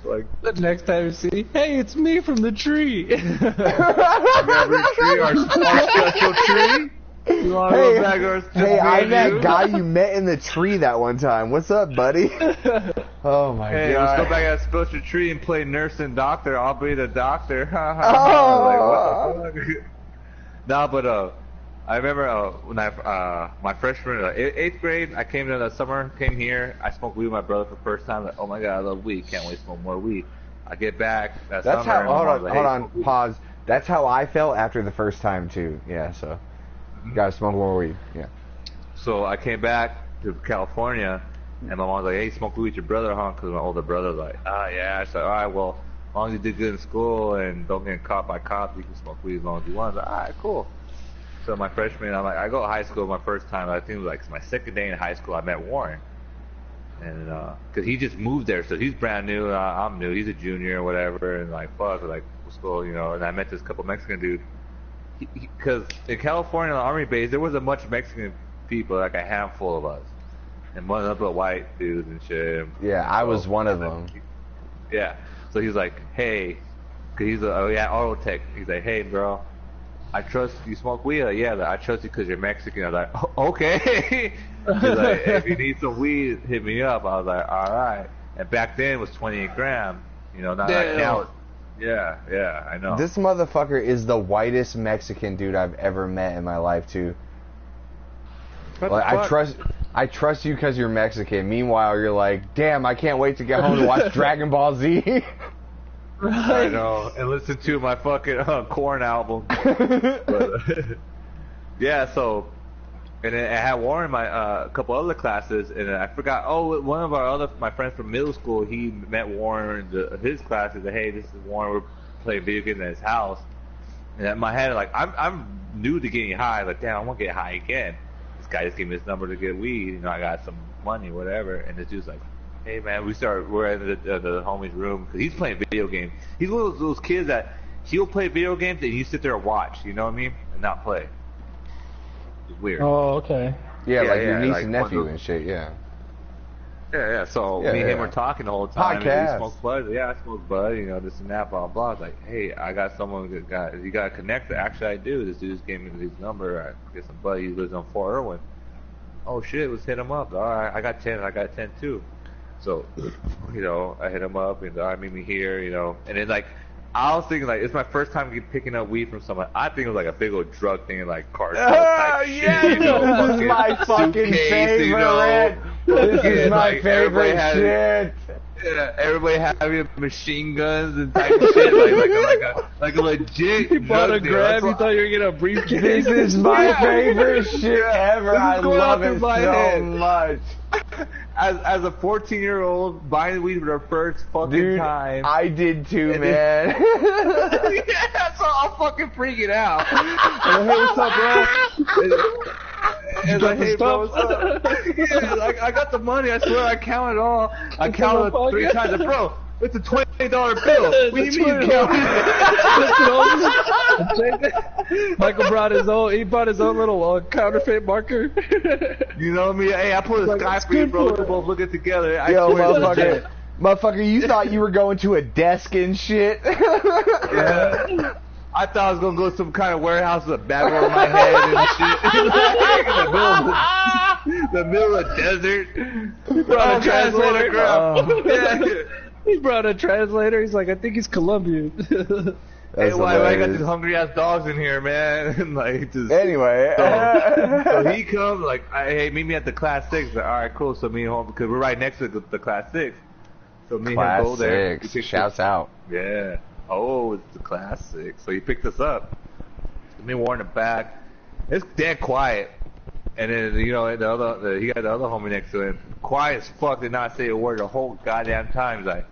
Like, the next time you see, hey, it's me from the tree. Remember tree, our special tree? You want to go back or hey, I'm that guy you met in the tree that one time. What's up, buddy? Oh my god. Hey, let's go back at special tree and play nurse and doctor. I'll be the doctor. Oh. Like, what the fuck? No, but I remember when my freshman 8th grade, I came to the summer, came here, I smoked weed with my brother for the first time. Like, oh my god, I love weed. Can't wait to smoke more weed. I get back that That's summer. hold on, pause. That's how I felt after the first time too. Yeah, so gotta smoke more weed. Yeah. So I came back to California, and my mom was like, "Hey, smoke weed with your brother, huh?" Because my older brother was like, yeah." I said, "All right, well, as long as you did good in school and don't get caught by cops, you can smoke weed as long as you want." I was like, "All right, cool." So my freshman, I'm like, I go to high school my first time. I think it was like my second day in high school. I met Warren, and because he just moved there, so he's brand new. I'm new. He's a junior or whatever, and like fuck, like school, you know. And I met this couple Mexican dude. Because in California, on the Army base, there wasn't much Mexican people, like a handful of us, and one of the white dudes and shit. Yeah, I was one of them. Yeah. So he's like, hey, cause he's auto tech. He's like, hey, bro, I trust you smoke weed. Like, yeah, I trust you because you're Mexican. I was like, oh, okay. He's like, if you need some weed, hit me up. I was like, all right. And back then it was 28 grams. You know, not like now. Yeah, I know. This motherfucker is the whitest Mexican dude I've ever met in my life, too. Like, I trust you because you're Mexican. Meanwhile, you're like, damn, I can't wait to get home to watch Dragon Ball Z. I know, and listen to my fucking Korn album. Yeah, so, and then I had Warren in my couple other classes, and I forgot. Oh, one of my friends from middle school, he met Warren in his class. He said, "Hey, this is Warren. We're playing video games at his house." And in my head, like, I'm new to getting high. Like, damn, I want to get high again. This guy just gave me this number to get weed. You know, I got some money, whatever. And this dude's like, hey man, we're in the homie's room because he's playing video games. He's one of those kids that he'll play video games and you sit there and watch, you know what I mean, and not play. It's weird. Oh, okay. Yeah, like your niece like and nephew and shit. Yeah. Yeah. So Yeah, me and him yeah. were talking the whole time. Podcast. And he smoked bud. Yeah, I smoke bud. You know, this and that, blah blah. I was like, hey, I got someone that you got to connect. Actually, I do. This dude just gave me his number. I get some bud. He lives on Fort Irwin. Oh shit, let's hit him up. All right, I got 10. I got 10 too. So, you know, I hit him up and I meet me here, you know, and then like, I was thinking like, it's my first time picking up weed from someone. I think it was like a big old drug thing, like cartel type shit, you know, this is my fucking favorite. You know, This is my like, favorite shit. Yeah, everybody having machine guns and type of shit, like a legit. You bought a drug deal. grab, That's you what- thought you were getting a briefcase. This is my favorite shit ever. This is I going love off in it my so head. much. As a 14-year-old buying weed for the first fucking Dude, time. I did too, And man. Yeah, so I'm fucking freaking out. I'm like, hey, what's up, bro? And like, hey, bro, what's up? Yeah, like, I got the money. I swear, I counted it all. I counted it 3 times. Like, bro, it's a $20 bill. What do you mean you counted? Michael brought his own little counterfeit marker. You know me? Hey, I put a Like, sky it's for you, good bro. for We're it. both looking together. I Yo, swear it's legit. motherfucker, you thought you were going to a desk and shit. Yeah. I thought I was gonna go to some kind of warehouse with a bag over my head and shit. In the middle of the desert. He brought a translator. Yeah. He brought a translator. He's like, I think he's Colombian. Hey, That's why I got hilarious. these hungry ass dogs in here, man? And like, just. Anyway. So he comes like, hey, meet me at the class 6. Like, all right, cool. So me and home, because we're right next to the class 6. So me and him go there. Class He 6. picks Shouts us- out. Yeah. Oh, it's the class 6. So he picked us up. Me and Warren in the back. It's dead quiet. And then, you know, he got the other homie next to him. Quiet as fuck, did not say a word the whole goddamn time. He's like,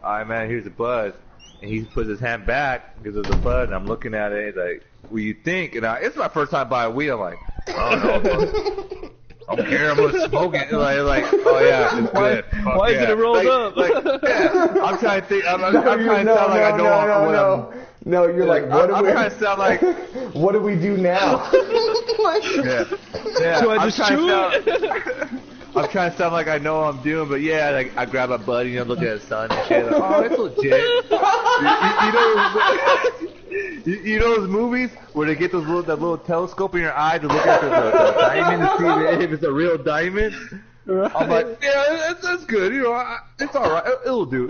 all right, man, here's the buzz. And he puts his hand back, gives us the buzz, and I'm looking at it. He's like, what do you think? And it's my first time buying weed. I'm like, I don't know. I don't care. I'm gonna smoke it. Like, oh yeah, it's good. Fuck Why yeah. isn't it rolled up? Yeah. I'm trying to think. I'm trying to sound like I know what I'm. No, you're like, what I'm do we? trying to sound like. What do we do now? Yeah. So I I'm just trying to chew sound- I'm trying to sound like I know what I'm doing, but yeah, like I grab a buddy, you know, look at the sun and shit. Like, oh, it's legit. You know those movies where they get that little telescope in your eye to look at the diamond to see if it's a real diamond? I'm like, yeah, that's good. You know, it's all right. It'll do.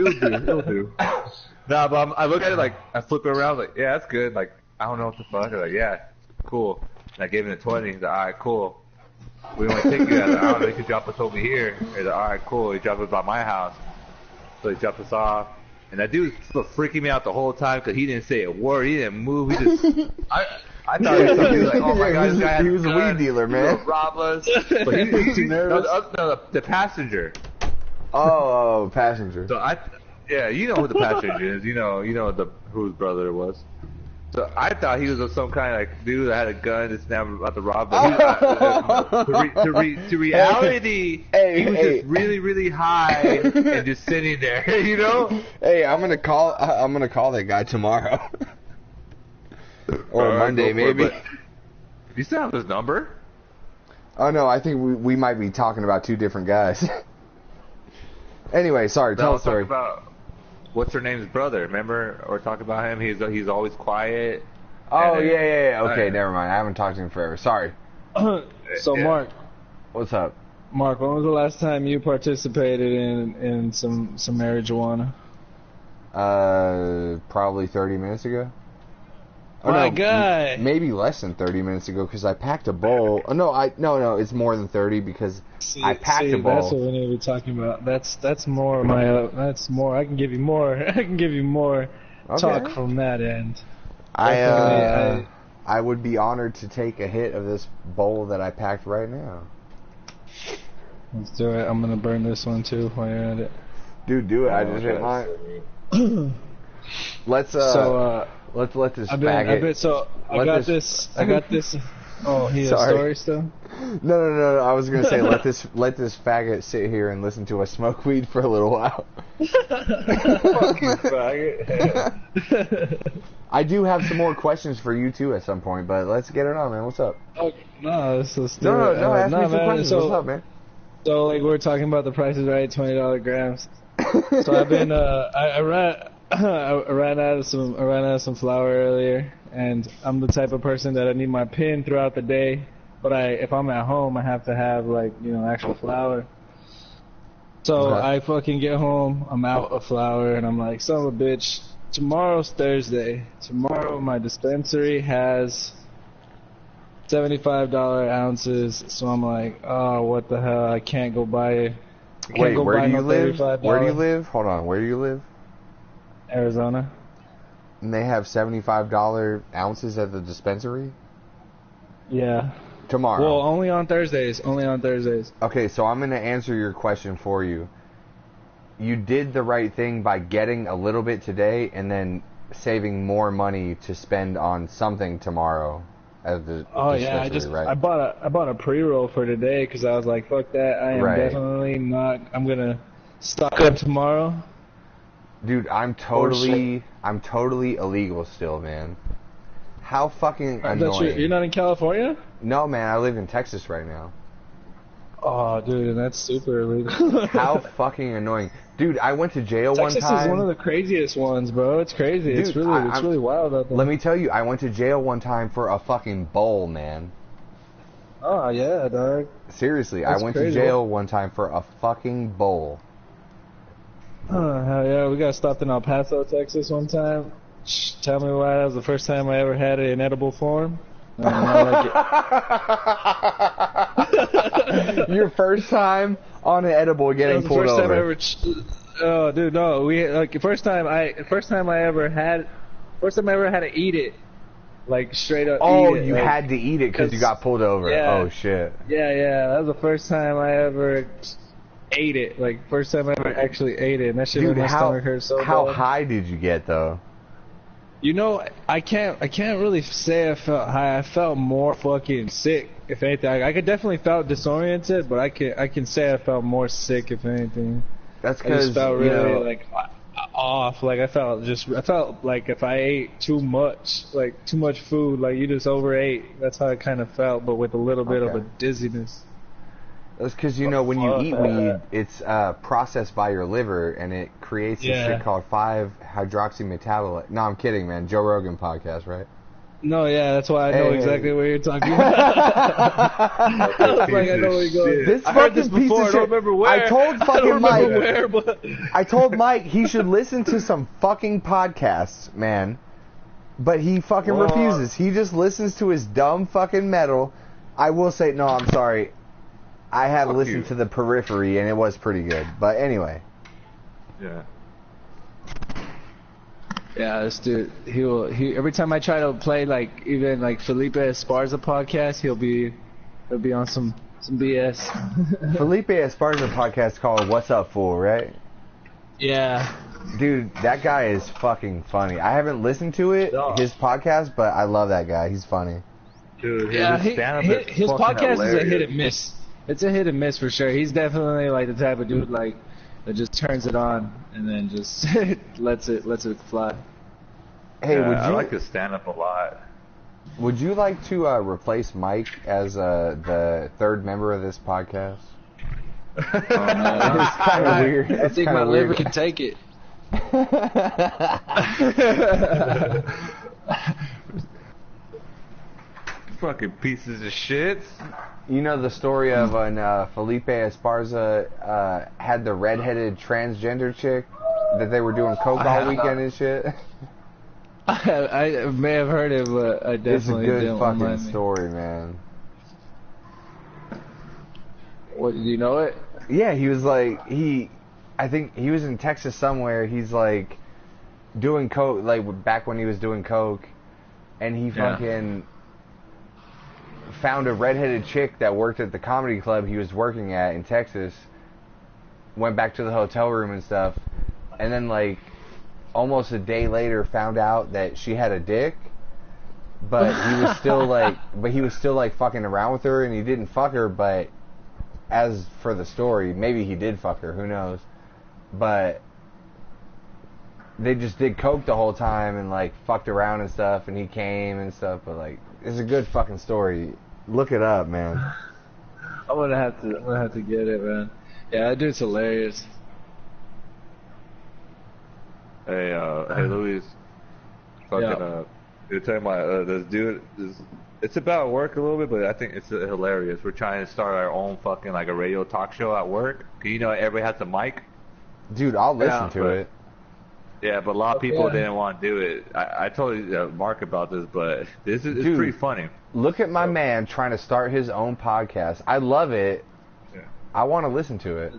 Nah, but I look at it like I flip it around, like, yeah, that's good. Like, I don't know what the fuck. They're like, yeah, cool. And I gave him the 20. He's like, all right, cool. We want to take you. I don't know, you can drop us over here. He's like, all right, cool. He dropped us by my house. So he dropped us off. And that dude was freaking me out the whole time because he didn't say a word. He didn't move. He just, I thought he was something like, oh my god, this guy has he was a gun. weed dealer, He's man. gonna rob us. But he too nervous. No, the passenger. Oh, passenger. So yeah, you know who the passenger is. You know whose brother it was. So I thought he was some kind of like dude that had a gun that's now about to rob. But to reality, he was just really, really high and just sitting there. You know? Hey, I'm gonna call that guy tomorrow. Or Monday, Go for it, maybe. but you still have his number? Oh no, I think we might be talking about two different guys. Anyway, sorry, tell the story. About what's her name's brother? Remember, or talk about him? He's always quiet. Oh yeah. Okay, never mind. I haven't talked to him forever. Sorry. So Mark, what's up? Mark, when was the last time you participated in some marijuana? Probably 30 minutes ago. My guy. Maybe less than 30 minutes ago because I packed a bowl. Oh, no, it's more than 30 because I packed a bowl. That's what we need to be talking about. That's more my. That's more. I can give you more. I can give you more talk from that end. I would be honored to take a hit of this bowl that I packed right now. Let's do it. I'm gonna burn this one too while you're at it. Dude, do it. I just hit mine. Let's let this faggot. I got this. Oh, he has a story still? No. I was gonna say let this faggot sit here and listen to us smoke weed for a little while. Fucking faggot. I do have some more questions for you too at some point, but let's get it on, man. What's up? Oh, no, let's do it. No, ask me some questions. What's up, man? So like we're talking about the prices, right? $20 grams. So I've been I ran out of some flour earlier, and I'm the type of person that I need my pin throughout the day. But if I'm at home, I have to have actual flour. So I fucking get home, I'm out of flour, and I'm like, son of a bitch. Tomorrow's Thursday. Tomorrow my dispensary has $75 ounces. So I'm like, oh, what the hell? I can't go buy it. Wait, where do you live? Where do you live? Hold on, where do you live? Arizona. And they have $75 ounces at the dispensary? Yeah. Tomorrow. Well, only on Thursdays. Okay, so I'm going to answer your question for you. You did the right thing by getting a little bit today and then saving more money to spend on something tomorrow at the dispensary, right? I bought a pre-roll for today because I was like, fuck that. I am definitely not. I'm going to stock up tomorrow. Dude, I'm totally illegal still, man. How fucking annoying. You're not in California? No, man, I live in Texas right now. Oh, dude, that's super illegal. How fucking annoying. Dude, I went to jail one time. Texas is one of the craziest ones, bro. It's crazy. Dude, it's really wild out there. Let me tell you, I went to jail one time for a fucking bowl, man. Oh, yeah, dog. Seriously, I went to jail one time for a fucking bowl. Oh, hell yeah. We got stopped in El Paso, Texas one time. Tell me why. That was the first time I ever had it in edible form. Your first time on an edible getting pulled over. Oh, dude, no. First time I ever had to eat it, like straight up. Oh, eat it, you had to eat it because you got pulled over. Yeah, oh shit. Yeah. That was the first time I ever ate it. Like first time I ever actually ate it, and that shit made my stomach hurt so bad. How high did you get though? You know, I can't really say I felt high. I felt more fucking sick, if anything. I could definitely felt disoriented, but I can say I felt more sick, if anything. That's because I just felt really off. Like I felt like if I ate too much food, like you just overate. That's how I kind of felt, but with a little bit of a dizziness. That's because, when you eat weed, it's processed by your liver, and it creates this shit called 5-hydroxymetabolite. No, I'm kidding, man. Joe Rogan podcast, right? No, yeah, that's why I know exactly what you're talking about. I know where you're going. This I heard this before. I don't remember where. I told fucking Mike. Where, but... I told Mike he should listen to some fucking podcasts, man. But he fucking refuses. He just listens to his dumb fucking metal. I will say, no, I'm sorry. I have listened to the Periphery, and it was pretty good. But anyway. Yeah. Yeah, this dude, he every time I try to play even Felipe Esparza podcast, he'll be on some BS. Felipe Esparza podcast called What's Up Fool, right? Yeah. Dude, that guy is fucking funny. I haven't listened to his podcast, but I love that guy. He's funny. Dude, his podcast is a hit and miss. It's a hit and miss for sure. He's definitely the type of dude that just turns it on and then just lets it fly. Hey, I like his stand up a lot. Would you like to replace Mike as the third member of this podcast? Oh, no. It's kind of weird. I think my liver can take it. Fucking pieces of shit. You know the story of when Felipe Esparza had the redheaded transgender chick that they were doing coke all weekend and shit? I may have heard it, but I definitely It's a didn't good fucking remind me. story, man. What, do you know it? Yeah, he was like, I think he was in Texas somewhere. He's like doing coke, like back when he was doing coke, and he fucking found a redheaded chick that worked at the comedy club he was working at in Texas. Went back to the hotel room and stuff, and then like almost a day later found out that she had a dick, but he was still like fucking around with her, and he didn't fuck her. But as for the story, maybe he did fuck her, who knows, but they just did coke the whole time and like fucked around and stuff, and he came and stuff. But like, it's a good fucking story. Look it up, man. I'm gonna have to get it, man. Yeah, that dude's hilarious. Hey, Luis. Fucking, you're talking about this dude. It's about work a little bit, but I think it's hilarious. We're trying to start our own fucking like a radio talk show at work. 'Cause you know everybody has a mic. Dude, I'll listen to it. Yeah, but a lot of people didn't want to do it. I told Mark about this, but it's pretty funny. Look at my man trying to start his own podcast. I love it. Yeah. I want to listen to it.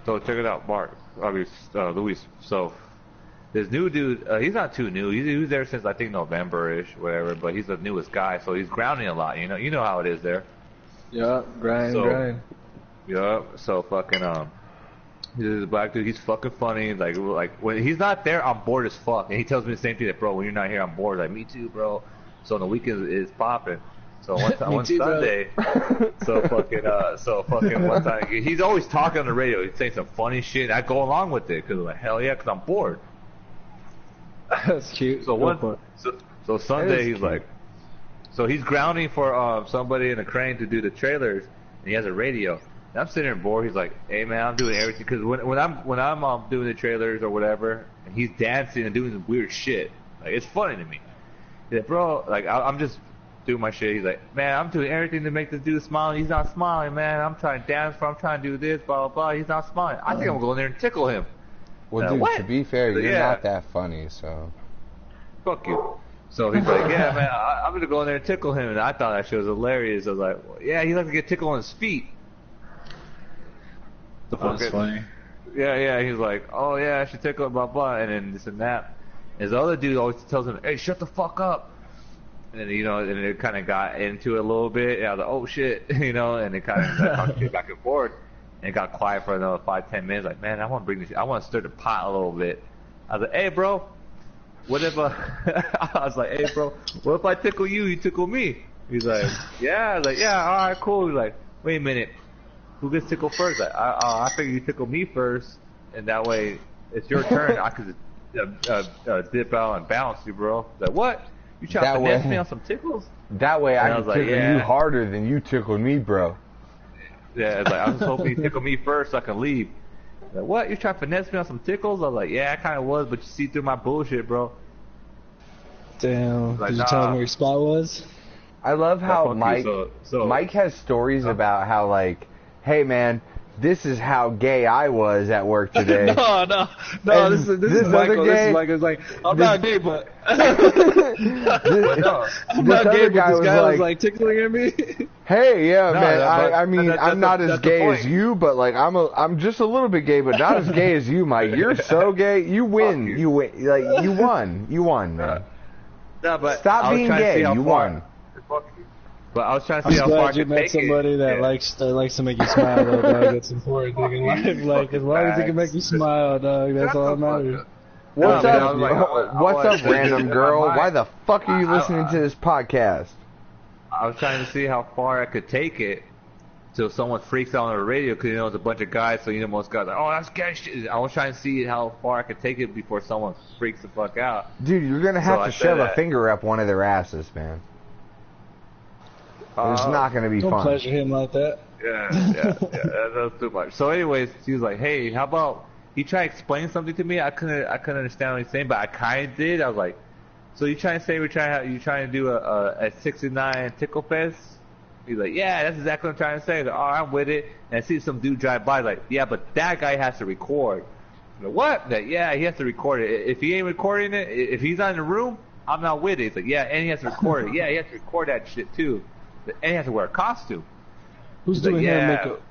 So check it out, Mark. Luis. So this new dude, he's not too new. He was there since I think November-ish, whatever. But he's the newest guy, so he's grounding a lot. You know how it is there. Yeah, grind. Yeah. So fucking he's a black dude. He's fucking funny. Like when he's not there, I'm bored as fuck. And he tells me the same thing that, bro, when you're not here, I'm bored. Like, me too, bro. So on the weekends, it's popping. So one Sunday, so fucking one time, he's always talking on the radio. He's saying some funny shit. And I go along with it because I'm like, hell yeah, because I'm bored. That's cute. So Sunday he's like, so he's grounding for somebody in a crane to do the trailers, and he has a radio. And I'm sitting there bored. He's like, hey man, I'm doing everything because when I'm doing the trailers or whatever, and he's dancing and doing some weird shit, like it's funny to me. He's like, bro, like I'm just doing my shit. He's like, man, I'm doing everything to make this dude smile. He's not smiling, man. I'm trying to dance for him. I'm trying to do this, blah blah blah. He's not smiling. I think I'm gonna go in there and tickle him. Well, dude, what? to be fair, you're Yeah. not that funny, so. Fuck you. So he's like, yeah, man, I'm gonna go in there and tickle him. And I thought that shit was hilarious. I was like, well, yeah, he likes to get tickled on his feet. That's funny. Yeah. He's like, oh yeah, I should tickle him, blah blah, and then this and that. And the other dude always tells him, hey, shut the fuck up. And then, and it kind of got into it a little bit. And I was like, oh shit, and it kind of talked back and forth. And it got quiet for another 5-10 minutes. Like, man, I want to bring this. I want to stir the pot a little bit. I was like, hey, bro, what if what if I tickle you? You tickle me? He's like, yeah. I was like, yeah, all right, cool. He's like, wait a minute, who gets tickled first? Like, I figure you tickle me first, and that way it's your turn. I could dip out and bounce you, bro. Like, what? You trying to finesse me on some tickles? That way I can was like, tickle you harder than you tickled me, bro. Yeah, it's like, I was hoping you tickle me first so I can leave. Like, what? You trying to finesse me on some tickles? I was like, yeah, I kind of was, but you see through my bullshit, bro. Damn. Like, Did you tell him where your spot was? I love how Mike so Mike has stories about how, like, hey man, this is how gay I was at work today. No. And This is this Michael. other This gay- is Michael. It's like, I'm not gay, but I'm This not gay, other but guy this was guy like, was like tickling at me. hey, yeah, No, man. but I mean, that's I'm not as that's the gay point. as you, but like, I'm just a little bit gay, but not as gay as you, Mike. You're so gay. You win. you. You win. Like, you won. You won, man. No, but Stop I was being trying to gay. see how You far- won. Fuck you. But I was trying to I'm see how far I glad you could met take somebody it. that Yeah. likes to make you smile, though, dog. That's important thing in life. Like, as long as he can make you smile, dog, that's all that matters. What's No, man, up? I was like, What's I up, random in my girl? mind. Why the fuck are you listening to this podcast? I was trying to see how far I could take it, till someone freaks out on the radio because it's a bunch of guys. So most guys are like, oh, that's gay shit. I was trying to see how far I could take it before someone freaks the fuck out. Dude, you're gonna have to shove a finger up one of their asses, man. It's not gonna be Don't fun. pleasure him like that. Yeah, that's too much. So, anyways, she was like, "Hey, how about he try to explain something to me? I couldn't understand what he's saying, but I kind of did. I was like, so you trying to say you trying to do a 69 tickle fest?" He's like, "Yeah, that's exactly what I'm trying to say." Like, "Oh, I'm with it." And I see some dude drive by, like, "Yeah, but that guy has to record." I'm like, "What?" Like, "Yeah, he has to record it. If he ain't recording it, if he's not in the room, I'm not with it." He's like, "Yeah, and he has to record it. Yeah, he has to record that shit too, and he has to wear a costume." Who's doing hair and makeup?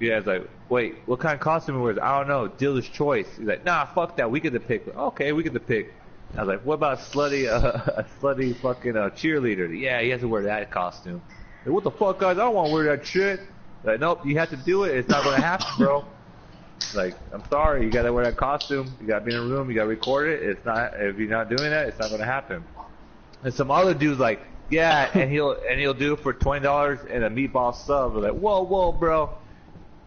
Yeah, it's like, wait, what kind of costume he wears? I don't know. Dealer's choice. He's like, nah, fuck that. We get to pick. Okay, we get to pick. I was like, what about a slutty fucking cheerleader? Yeah, he has to wear that costume. Like, what the fuck, guys? I don't want to wear that shit. Like, nope, you have to do it. It's not going to happen, bro. Like, I'm sorry. You got to wear that costume. You got to be in a room. You got to record it. It's not. If you're not doing that, it's not going to happen. And some other dude's like, yeah, and he'll do it for $20 and a meatball sub. We're like, whoa, bro,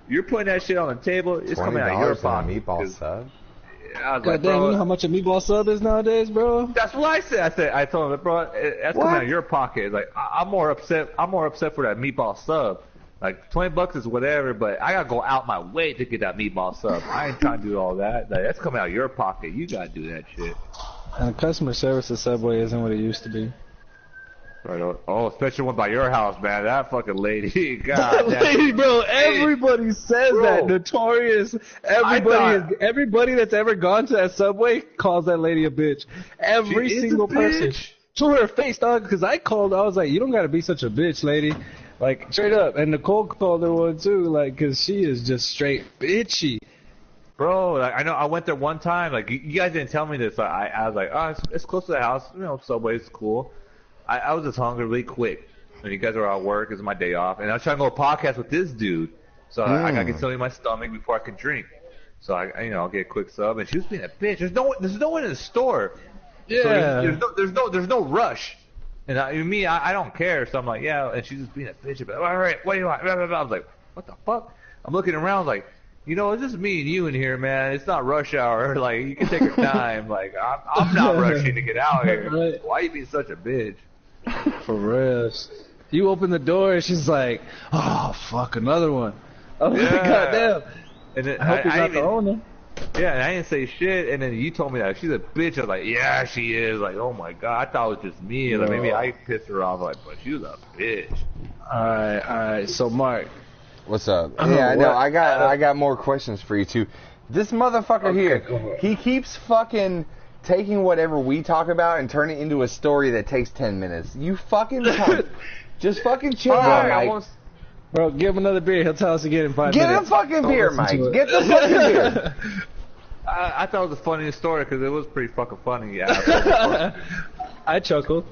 you're putting that shit on the table. It's coming out of your pocket. $20 meatball sub. I was God like, damn, bro, you know how much a meatball sub is nowadays, bro? that's what I said. I told him, bro, that's coming out of your pocket. Like, I'm more upset for that meatball sub. Like, $20 is whatever, but I gotta go out my way to get that meatball sub. I ain't trying to do all that. Like, that's coming out of your pocket. You gotta do that shit. And customer service at Subway isn't what it used to be. Right. Oh, especially one by your house, man. That fucking lady. God That damn. lady, bro, everybody says Bro. that. Notorious. Everybody that's ever gone to that Subway calls that lady a bitch. Every She is single a person. bitch. To her face, dog, because I called, I was like, you don't gotta be such a bitch, lady. Like, straight up. And Nicole called her one too, like, because she is just straight bitchy. Bro, like, I know I went there one time. Like, you guys didn't tell me this. I was like, oh, it's close to the house. Subway's cool. I was just hungry really quick. And you guys were at work. It was my day off. And I was trying to go podcast with this dude. So I got to get something in my stomach before I could drink. So I'll get a quick sub. And she was being a bitch. There's no one in the store. Yeah. So there's no rush. And I don't care. So I'm like, yeah. And she's just being a bitch about, all right, what do you want? Blah, blah, blah. I was like, what the fuck? I'm looking around like, it's just me and you in here, man. It's not rush hour. Like, you can take your time. Like, I'm not rushing to get out here. Right. Why you being such a bitch? For real. You open the door and she's like, oh, fuck, another one. I'm like, goddamn. And then I hope you're not the owner. Yeah, and I didn't say shit. And then you told me that she's a bitch. I was like, yeah, she is. Like, oh my god, I thought it was just me. Like, maybe I pissed her off. Like, but she was a bitch. All right. So, Mark. What's up? Yeah, no, I got more questions for you too. This motherfucker here, he keeps fucking taking whatever we talk about and turning it into a story that takes 10 minutes. You fucking just fucking chill out, Mike. Bro, give him another beer. He'll tell us again in 5 minutes. Get a fucking beer, Mike. Get the fucking beer. I thought it was the funniest story because it was pretty fucking funny. Yeah, I chuckled.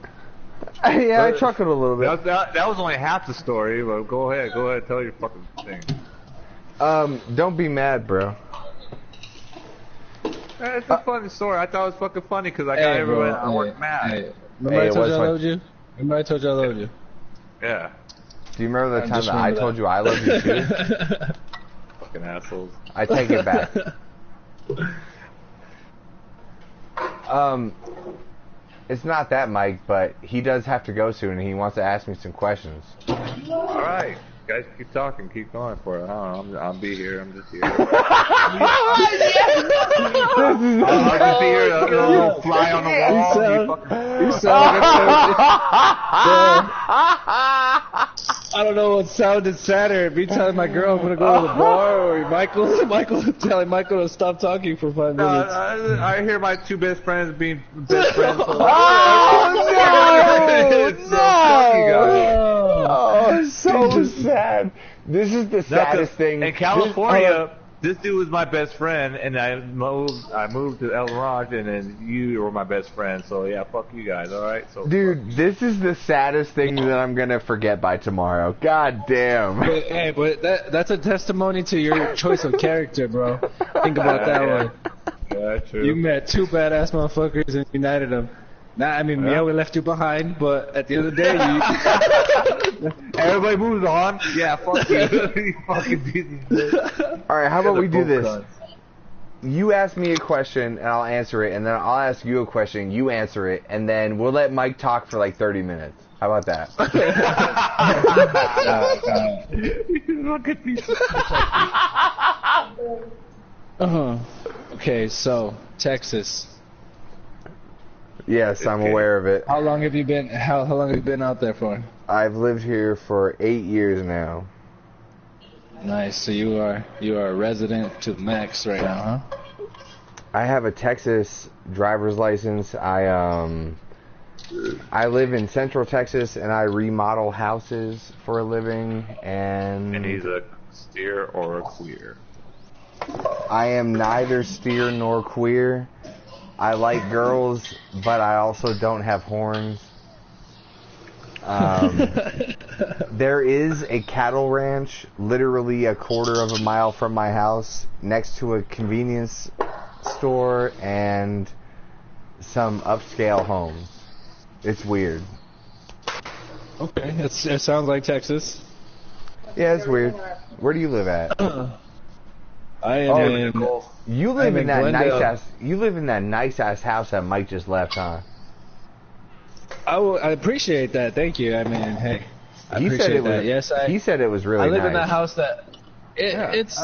Yeah, I chuckled a little bit. That was only half the story, but go ahead, tell your fucking thing. Don't be mad, bro. It's a funny story. I thought it was fucking funny because I got everyone at work mad. Hey. Remember I told you I loved you? Remember I told you I loved you? Yeah. Do you remember the time that I told you I love you too? Fucking assholes. I take it back. It's not that, Mike, but he does have to go soon, and he wants to ask me some questions. All right, guys, keep talking, keep going for it. I don't know, I'll be here. I'm just here. I'll just be here to fly on the wall. You sound I don't know what sounded sadder. Me telling my girl I'm gonna go to the bar, or Michael telling Michael to stop talking for 5 minutes. I hear my two best friends being best friends. No! Oh, so sad. This is the saddest thing. In California, this dude was my best friend, and I moved to El Mirage, and then you were my best friend. So yeah, fuck you guys. All right. So dude, this is the saddest thing that I'm gonna forget by tomorrow. God damn. But that's a testimony to your choice of character, bro. Think about that one. Yeah, true. You met two badass motherfuckers and united them. Nah, I mean, yeah, we left you behind, but at the end of the day, Everybody moves on. Yeah, fuck you. You fucking did. Alright, how about we do this? You ask me a question, and I'll answer it, and then I'll ask you a question, you answer it, and then we'll let Mike talk for like 30 minutes. How about that? Okay, so Texas. Yes, I'm aware of it. How long have you been? How long have you been out there for? I've lived here for 8 years now. Nice. So you are a resident to the max right now, huh? I have a Texas driver's license. I live in Central Texas, and I remodel houses for a living. And he's a steer or a queer. I am neither steer nor queer. I like girls, but I also don't have horns. There is a cattle ranch literally a quarter of a mile from my house next to a convenience store and some upscale homes. It's weird. Okay, it sounds like Texas. Yeah, it's weird. Where do you live at? I am in. You live in that Glendale. nice ass. You live in that nice ass house that Mike just left, huh? I appreciate that. Thank you. I mean, hey, I He said appreciate it was. that. Yes, He said it was really I live nice. in that house that it's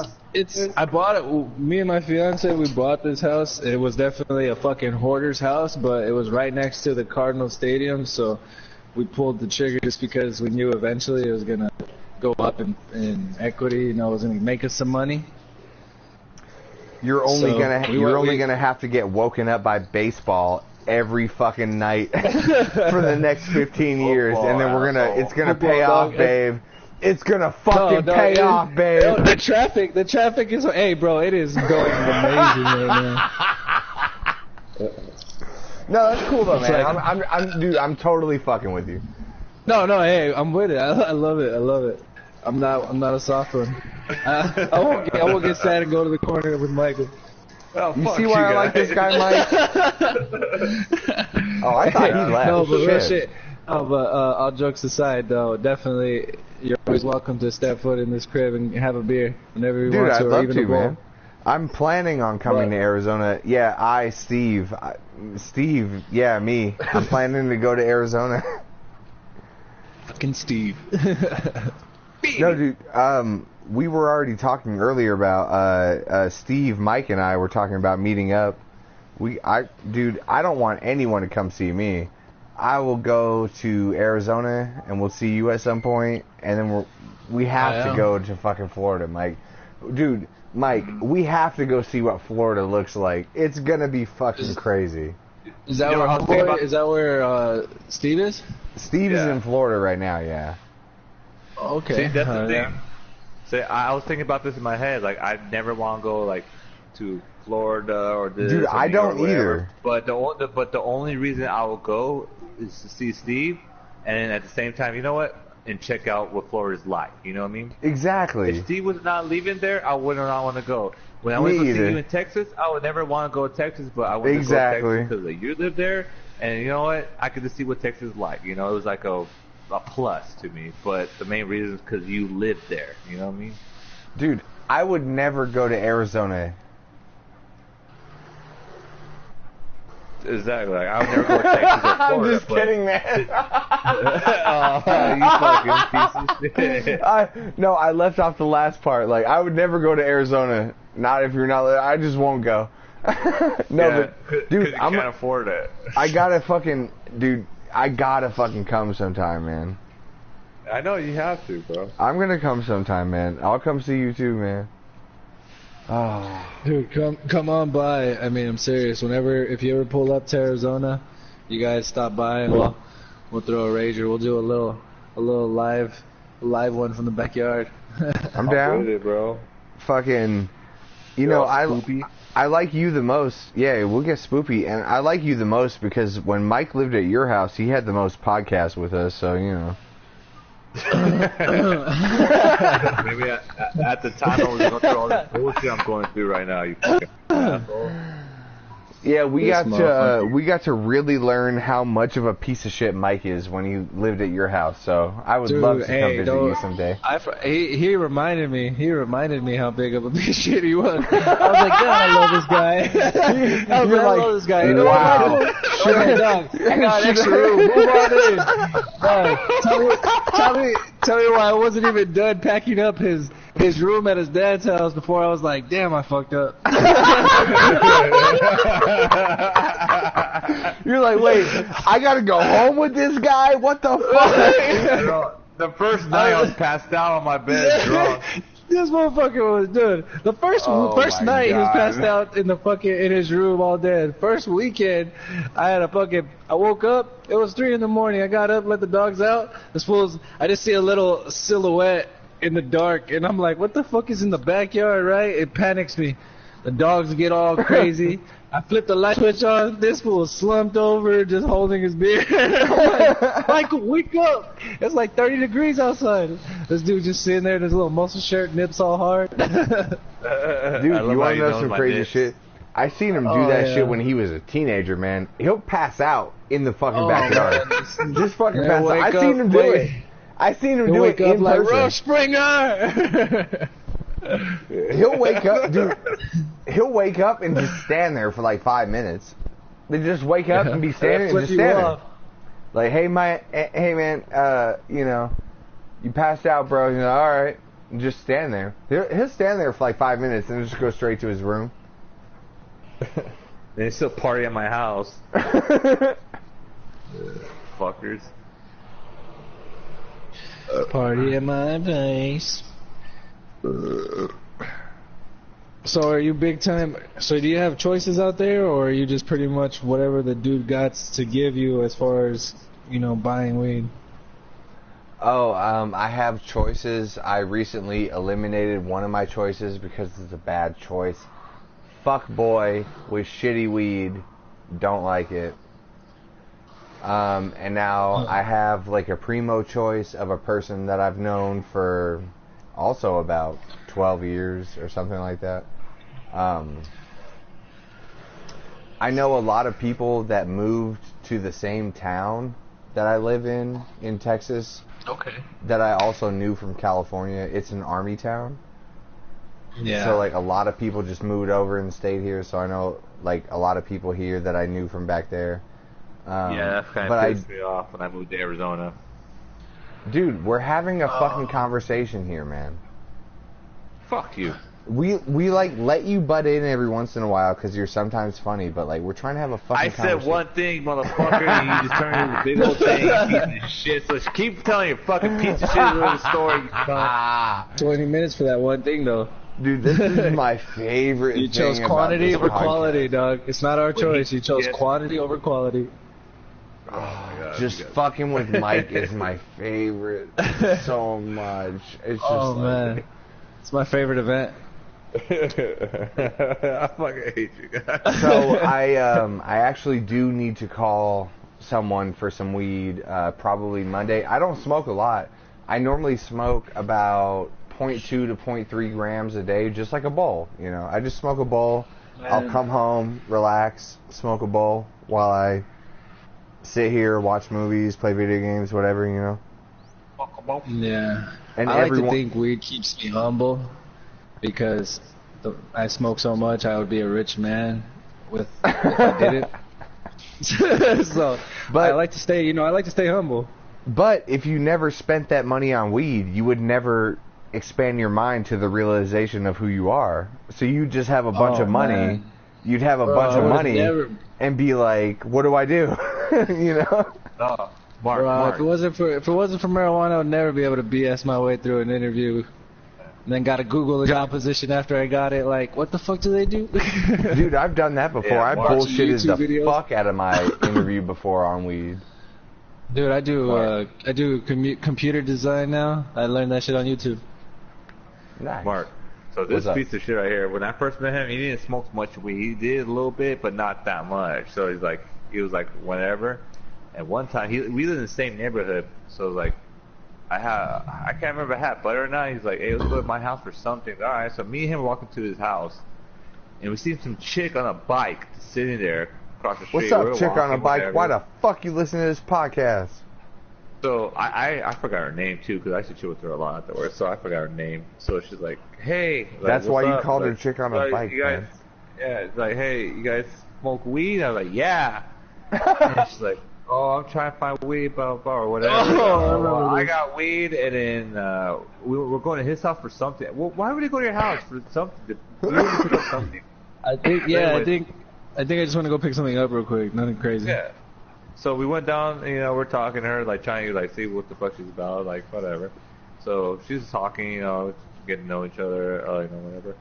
I bought it. Me and my fiance, we bought this house. It was definitely a fucking hoarder's house, but it was right next to the Cardinal Stadium, so we pulled the trigger just because we knew eventually it was gonna go up in equity. You know, it was gonna make us some money. You're only So, gonna have to get woken up by baseball every fucking night for the next 15 years, and then it's gonna pay off, babe. It's gonna fucking pay off, babe. No, the traffic is. Hey, bro, it is going amazing right now. No, that's cool though, It's man. like- Dude, I'm totally fucking with you. No, hey, I'm with it. I love it. I'm not a soft one. I won't get sad and go to the corner with Michael. Oh, You fuck see why I like this guy, Mike? Oh, I thought he left. No, but real Shit. shit. Oh, but all jokes aside, though, definitely you're always welcome to step foot in this crib and have a beer whenever you Dude, want to, I'd or love even to, a bowl. man. I'm planning on coming to Arizona. Yeah, Steve, yeah, me. I'm planning to go to Arizona. Fucking Steve. No, dude. We were already talking earlier about Steve, Mike, and I were talking about meeting up. Dude, I don't want anyone to come see me. I will go to Arizona and we'll see you at some point, and then we have to go to fucking Florida, Mike. Dude, Mike, we have to go see what Florida looks like. It's gonna be fucking crazy. Is that where Steve is? Steve is in Florida right now, yeah. Okay. See, that's the thing. Yeah. See, I was thinking about this in my head. Like, I never want to go like to Florida or this. Dude, or I New York don't or whatever. either. But the only reason I will go is to see Steve, and then at the same time, you know what? And check out what Florida's like. You know what I mean? Exactly. If Steve was not leaving there, I would not want to go. When I went to see either. you in Texas, I would never want to go to Texas, but I went to go to Texas because like, you live there, and you know what? I could just see what Texas is like. You know, it was like a plus to me, but the main reason is because you live there. You know what I mean? Dude, I would never go to Arizona. Exactly. Like, I would never go to Texas or Florida. I'm just kidding, man. You fucking piece of shit. No, I left off the last part. Like, I would never go to Arizona. Not if you're not. I just won't go. No, but dude, I can't afford it. I gotta fucking come sometime, man. I know you have to, bro. I'm gonna come sometime, man. I'll come see you too, man. Oh, Dude, come on by. I mean, I'm serious. If you ever pull up to Arizona, you guys stop by and we'll throw a rager. We'll do a little live one from the backyard. I'm down. with it, bro. Fucking, you know, I like you the most. Yeah, we'll get spoopy, and I like you the most because when Mike lived at your house, he had the most podcasts with us. So you know. Maybe at the time I was going through all this bullshit I'm going through right now. You fucking asshole. Yeah, we This got to motherfucker. we got to really learn how much of a piece of shit Mike is when he lived at your house. So I would Dude, love to come hey, visit don't- you someday. He reminded me how big of a piece of shit he was. I was like, God, I love this guy. I love this guy. You know wow. what? Okay, dog, I got an extra room. Move on in. Dog, tell me why I wasn't even done packing up his room at his dad's house before I was like, damn, I fucked up. You're like, wait, I gotta go home with this guy? What the fuck? The first night I was passed out on my bed drunk. This motherfucker was, dude. The first Oh first my night he was God. passed out in his room all day. First weekend, I woke up. It was 3 a.m. I got up, let the dogs out. I just see a little silhouette in the dark, and I'm like, what the fuck is in the backyard? Right? It panics me. The dogs get all crazy. I flip the light switch on. This fool is slumped over, just holding his beer. I'm like, Michael, wake up! It's like 30 degrees outside. This dude just sitting there in his little muscle shirt, nips all hard. Dude, you wanna know some crazy shit? I seen him do that shit when he was a teenager, man. He'll pass out in the fucking backyard. Just fucking Yeah, pass out. I seen him do it. I seen him do it wake up in like person. Rush Springer. He'll wake up, dude. He'll wake up and just stand there for like 5 minutes. They just wake up and be standing and Flip just you stand off. there. Like, hey man, you know, you passed out, bro. You know, all right, and just stand there. He'll stand there for like 5 minutes and just go straight to his room. They still party at my house. Fuckers. Party at my place. So are you big time? So do you have choices out there, or are you just pretty much whatever the dude got to give you as far as, you know, buying weed? Oh, I have choices. I recently eliminated one of my choices because it's a bad choice. Fuck boy with shitty weed. Don't like it. And now I have like a primo choice of a person that I've known for also about 12 years or something like that. I know a lot of people that moved to the same town that I live in Texas. Okay. That I also knew from California. It's an army town. Yeah. So like a lot of people just moved over and stayed here. So I know like a lot of people here that I knew from back there. Yeah, that kind of pissed me off when I moved to Arizona. Dude, we're having a fucking conversation here, man. Fuck you. We like let you butt in every once in a while because you're sometimes funny, but like we're trying to have a fucking I conversation. said one thing, motherfucker, and you just turned into a big old thing, piece of shit. So keep telling your fucking piece of shit little story. You cunt. 20 minutes for that one thing, though. Dude, this is my favorite You chose thing quantity about over this podcast. quality, dog. It's not our choice. You chose Yeah. quantity over quality. Oh my God, Just you guys- fucking with Mike is my favorite so much. It's just Oh, like, man. It's my favorite event. I fucking hate you guys. So I actually do need to call someone for some weed probably Monday. I don't smoke a lot. I normally smoke about 0.2 to 0.3 grams a day, just like a bowl. You know, I just smoke a bowl. I'll come home, relax, smoke a bowl while I sit here, watch movies, play video games, whatever. You know. Yeah. And I like everyone- to think weed keeps me humble because I smoke so much I would be a rich man if I did it. So, But- I like to stay, I like to stay humble. But if you never spent that money on weed, you would never expand your mind to the realization of who you are. So you just have a bunch of money. Man. You'd have a Bro, bunch I of would've money never- and be like, "What do I do?" You know? Oh, Mark, Bro, Mark. if it wasn't for marijuana, I would never be able to BS my way through an interview. And then got to Google the job position after I got it. Like, what the fuck do they do? Dude, I've done that before. Yeah, I watching bullshitted the YouTube videos. fuck out of my interview before on weed. Dude, I do computer design now. I learned that shit on YouTube. Nice. Mark. So this What's up? piece of shit right here, when I first met him, he didn't smoke much weed. He did a little bit, but not that much. So he was like, whatever. And one time, we live in the same neighborhood, so it was like, I can't remember if I had butter or not. He's like, hey, let's go to my house for something. All right, so me and him walk into his house, and we seen some chick on a bike sitting there across the street. What's up, chick on a bike? Whatever. Why the fuck you listen to this podcast? So I forgot her name too, because I used to chill with her a lot afterwards. So I forgot her name. So she's like, "Hey." Like, That's why what's you up? called her Like, chick on a bike, you guys, man. yeah, it's like, "Hey, you guys smoke weed?" I was like, "Yeah." And she's like, "Oh, I'm trying to find weed, blah blah, blah or whatever." Oh, I got weed, and then we're going to his house for something. Well, why would he go to your house for something? We were to pick up something. I think I just want to go pick something up real quick. Nothing crazy. Yeah. So we went down, we're talking to her, like trying to like see what the fuck she's about, like whatever. So she's talking, getting to know each other, whatever.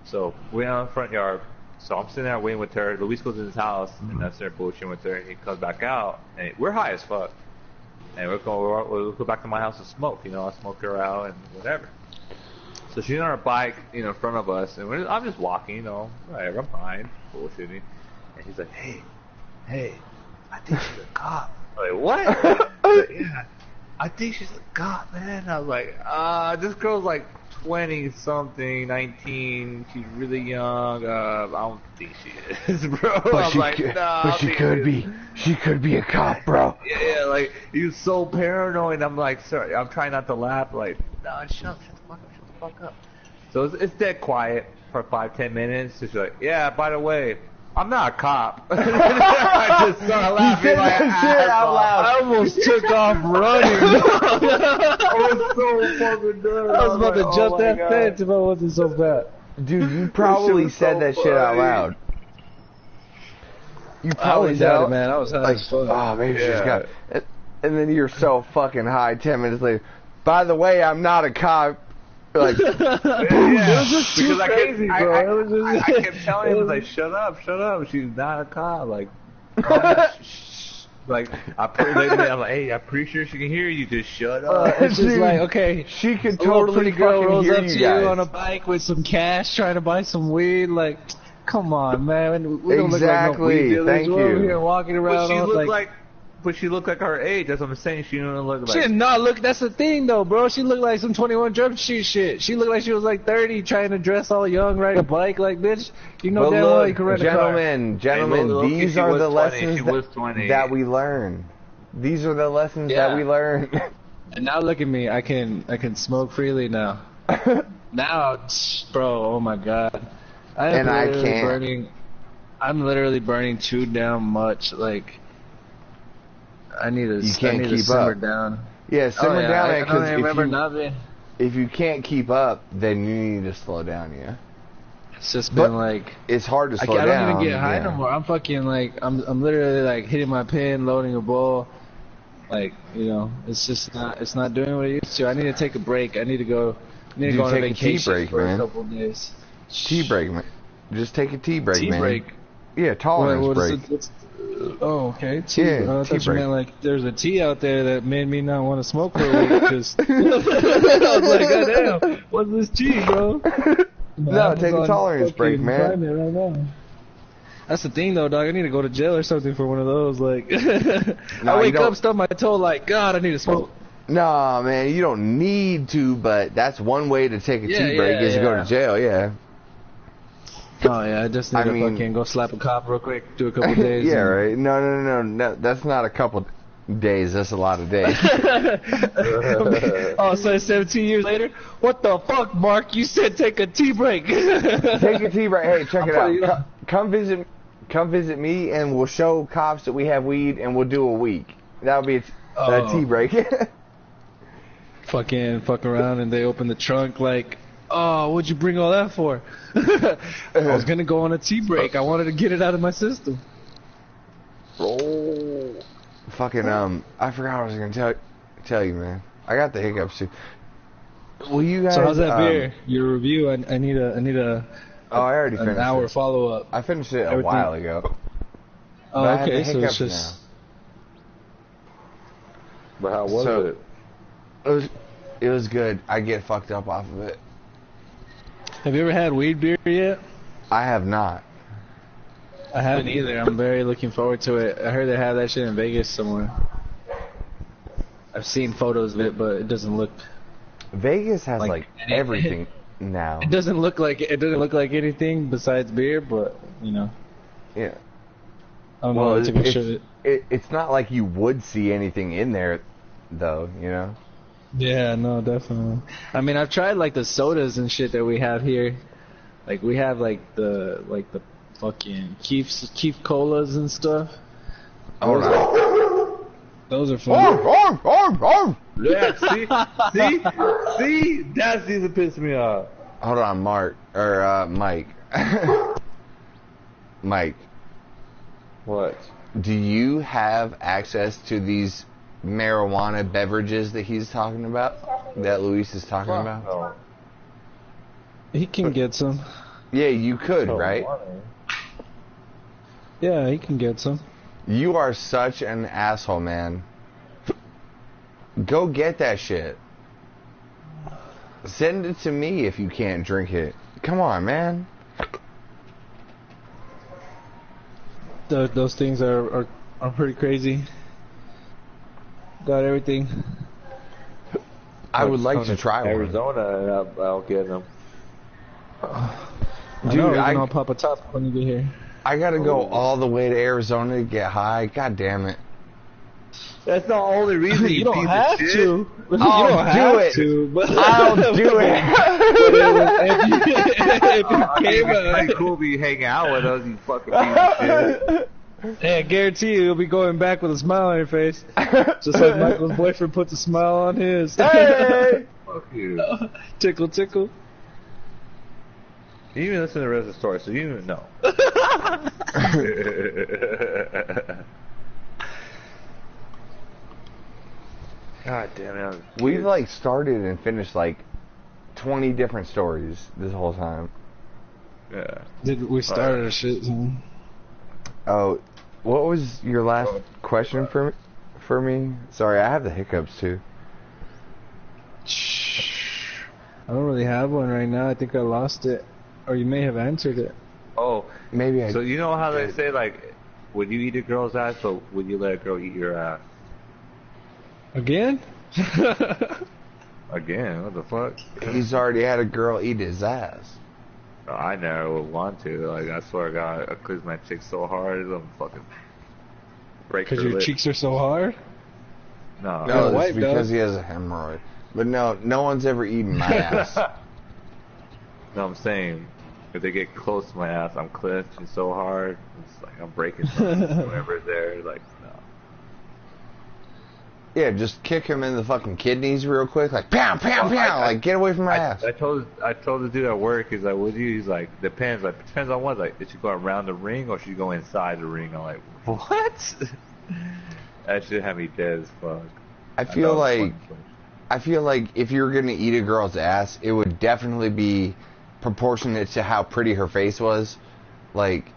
So we went out in the front yard. So I'm sitting there waiting with her. Luis goes in his house, and I'm sitting there bullshitting with her. And he comes back out, and we're high as fuck. And we'll go back to my house and smoke. I'll smoke her out and whatever. So she's on her bike, in front of us, and I'm just walking, whatever, I'm fine, bullshitting. And he's like, hey, I think she's a cop. I'm like, what? Like, yeah, I think she's a cop, man. I was like, this girl's like 20-something, 19. She's really young. I don't think she is, bro. But she could be. She could be a cop, bro. Yeah, like, he was so paranoid. I'm like, sorry, I'm trying not to laugh. Like, no, shut the fuck up. So it's dead quiet for 5-10 minutes. So she's like, yeah, by the way, I'm not a cop. I just started laughing like shit out loud. I almost took off running. I was so fucking done. I was about to jump that God. fence if I wasn't so bad. Dude, you probably said so that shit out funny. loud. You I probably was said out, it, man. I was high as fuck. oh, maybe she's Yeah. got. And then you're so fucking high 10 minutes later. By the way, I'm not a cop. Like, Yeah, It was just too because crazy, bro. It was just- I kept telling him, like, shut up. She's not a cop. Like, shh. Like, I'm like, hey, I'm pretty sure she can hear you. Just shut up. It's just Dude, like, okay, she could a little totally pretty girl fucking rolls hear up you to guys. you on a bike with some cash, trying to buy some weed. Like, come on, man. We don't look like no Exactly. weed dealers. Thank We're over you. here walking around. But she looked like her age. That's what I'm saying. She didn't look like. She did not look. That's the thing, though, bro. She looked like some 21 Jump Street shit. She looked like she was like 30, trying to dress all young, ride a bike. Like, bitch, you know But damn well you look, can rent a car. gentlemen, look, these she are was the 20, lessons she was 20. that we learn. These are the lessons Yeah. that we learn. And now look at me. I can smoke freely now. Now, bro. Oh my god. And I literally can't. I'm literally burning too damn much. Like, I need to. You can't I need keep to simmer up. down. Yeah, simmer down, I don't remember because nothing. if you can't keep up, then you need to slow down, yeah. It's just But been like. it's hard to I slow down. don't even get high yeah. no more. I'm fucking like I'm literally like hitting my pin, loading a bowl. Like, it's just not doing what it used to. I need to take a break. I need to go on a take a tea vacation break, for man. a couple of days. Tea break, man. Just take a tea break, Tea man. break. Yeah, tolerance What is break. it? Oh, okay. Tea. Yeah, I thought tea you break. meant like there's a tea out there that made me not want to smoke for a week. Cause I was like, goddamn, what's this tea, bro? No, take a Amazon tolerance break, fucking man. Prime it right now. That's the thing, though, dog. I need to go to jail or something for one of those. Like, No, I you wake don't- up, stub my toe, like, God, I need to smoke. Nah, man, you don't need to, but that's one way to take a tea break is to go to jail, yeah. Oh yeah, I just need I to mean- fucking go slap a cop real quick, do a couple days. Yeah, and- right. No, that's not a couple days. That's a lot of days. Oh, so 17 years later? What the fuck, Mark? You said take a tea break. Take a tea break. Hey, check I'll it put you out. on. Come visit me, and we'll show cops that we have weed, and we'll do a week. That'll be a Oh. tea break. Fuck around, and they open the trunk like, oh, what'd you bring all that for? I was gonna go on a tea break. I wanted to get it out of my system. Oh. Fucking I forgot what I was gonna tell you, man. I got the hiccups too. Will you guys? So how's that beer? Your review? I need a Oh, I already an finished hour it. follow up. I finished it a Everything- while ago. Oh, But I have okay. the So hiccups it's just. But how was So- it? It was good. I get fucked up off of it. Have you ever had weed beer yet? I have not. I haven't either. I'm very looking forward to it. I heard they have that shit in Vegas somewhere. I've seen photos of it, but it doesn't look. Vegas has Like like anything. everything. No. It doesn't look like anything besides beer, but you know. Yeah. I don't know. Take a picture of it. It's not like you would see anything in there, though. You know. Yeah, no, definitely. I mean, I've tried like the sodas and shit that we have here. Like we have like the fucking Keef colas and stuff. Oh no. Those are fun. Yeah, see, that's even pissing me off. Hold on, Mike. Mike. What? Do you have access to these marijuana beverages that he's talking about? That Luis is talking about? No. He can get some. Yeah, you could, right? Yeah, he can get some. You are such an asshole, man. Go get that shit. Send it to me if you can't drink it. Come on, man. Those things are pretty crazy. Got everything. I would like to try one. Arizona, and I'll get them. Dude, I'll pop a top when you get here. I gotta go all the way to Arizona to get high. God damn it. That's the only reason You don't piece of have shit. to. I'll do it. I'll do it. If you came It's pretty cool to be hanging out with us, you fucking piece of shit. hey, I guarantee you, you'll be going back with a smile on your face. Just like Michael's boyfriend puts a smile on his. Hey! Fuck you. Tickle, tickle. You even listen to the rest of the story, so you even know. God damn it. We've like started and finished like 20 different stories this whole time. Yeah. We started a shit. Oh, what was your last question for me? Sorry, I have the hiccups too. I don't really have one right now. I think I lost it. Or you may have answered it. Oh, Maybe I. so you know how they say, like, would you eat a girl's ass, but would you let a girl eat your ass? Again? Again, what the fuck? He's already had a girl eat his ass. I never would want to. Like, I swear to God, I cleanse my chick so hard, I'm fucking break her Because your lip. cheeks are so hard? No. No, it's wife because does. he has a hemorrhoid. But no one's ever eaten my ass. No, I'm saying, if they get close to my ass, I'm clenching so hard, it's like I'm breaking something. Whoever's there, like, no. Yeah, just kick him in the fucking kidneys real quick, like pow, pow, Well, pow, like get away from my ass. I told the dude at work, he's like, would you? He's like, depends. Like, depends on what. Like, did you go around the ring or should you go inside the ring? I'm like, what? That shit had me dead as fuck. I feel like if you were gonna eat a girl's ass, it would definitely be proportionate to how pretty her face was. Like,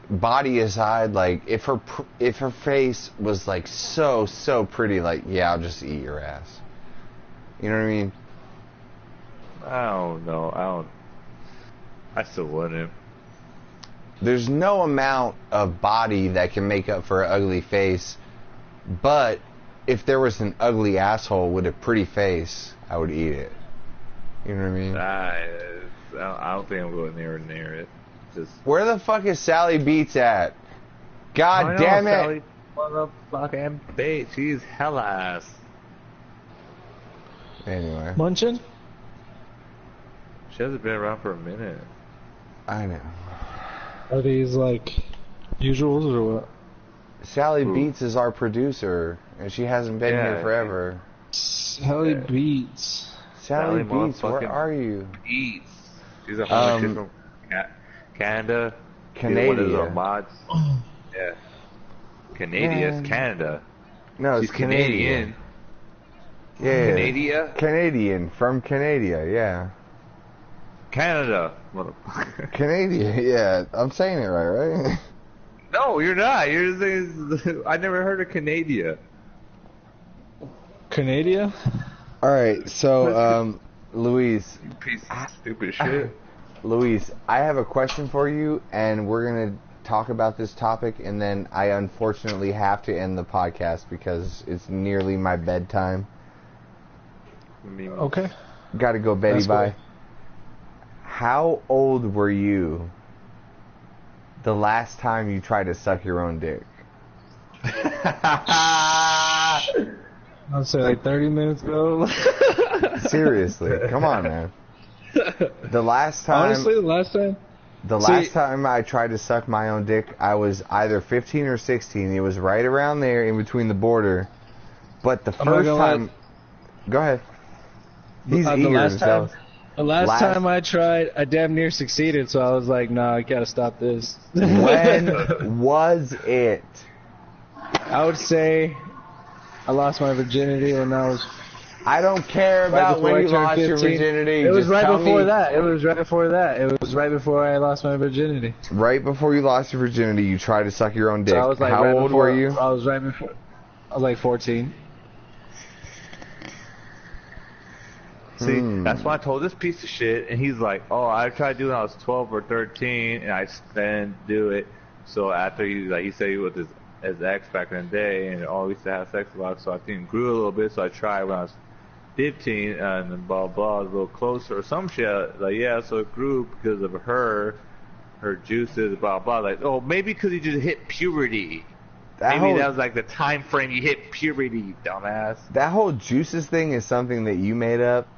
body aside, like if her face was like so pretty, like yeah, I'll just eat your ass. You know what I mean? I don't know. I still wouldn't. There's no amount of body that can make up for an ugly face, but if there was an ugly asshole with a pretty face, I would eat it. You know what I mean? I don't think I'm going near it. Just Where the fuck is Sally Beats at? God damn it! Sally, motherfucking bitch, she's hella ass. Anyway, Munchin? She hasn't been around for a minute. I know. Are these like usuals or what? Sally Ooh. Beats is our producer, and she hasn't been Yeah. here forever. Sally Yeah. Beats. Sally Beats, where motherfucking are you? Beats. She's a homie chick from Canada. She's one of Canada. the mods. Yeah. Canadia's Canada. No, She's it's Canadian. Yeah. Canada? Canadian, from Canada, yeah. Canada, motherfucker. Canadian, yeah. I'm saying it right? No, you're not. You're just saying, I never heard of Canada. Canada? Alright, so, Luis, You piece of stupid shit. Luis, I have a question for you, and we're going to talk about this topic, and then I unfortunately have to end the podcast because it's nearly my bedtime. Okay. Got to go Betty That's bye. How old were you the last time you tried to suck your own dick? I'll say like 30 minutes ago. Seriously, come on, man. The last time, Honestly, the last time I tried to suck my own dick, I was either 15 or 16. It was right around there, in between the border. But the first time, go ahead. He's eager as hell. The last time I tried, I damn near succeeded. So I was like, nah, I gotta stop this. When was it? I would say I lost my virginity when I was. I don't care about when you lost your virginity. It was right before that. It was right before that. It was right before I lost my virginity. Right before you lost your virginity, you tried to suck your own dick. So I was like, how old were you? I was right before. I was like 14. See, that's why I told this piece of shit, and he's like, "Oh, I tried to do it when I was 12 or 13, and I didn't do it." So after he said he was with his ex back in the day, and we used to have sex a lot. So I think it grew a little bit. So I tried when I was 15, and then blah blah, a little closer or some shit. Like, yeah, so it grew because of her juices, blah blah. Like, oh, maybe because he just hit puberty. Maybe that was like the time frame you hit puberty, you dumbass. That whole juices thing is something that you made up.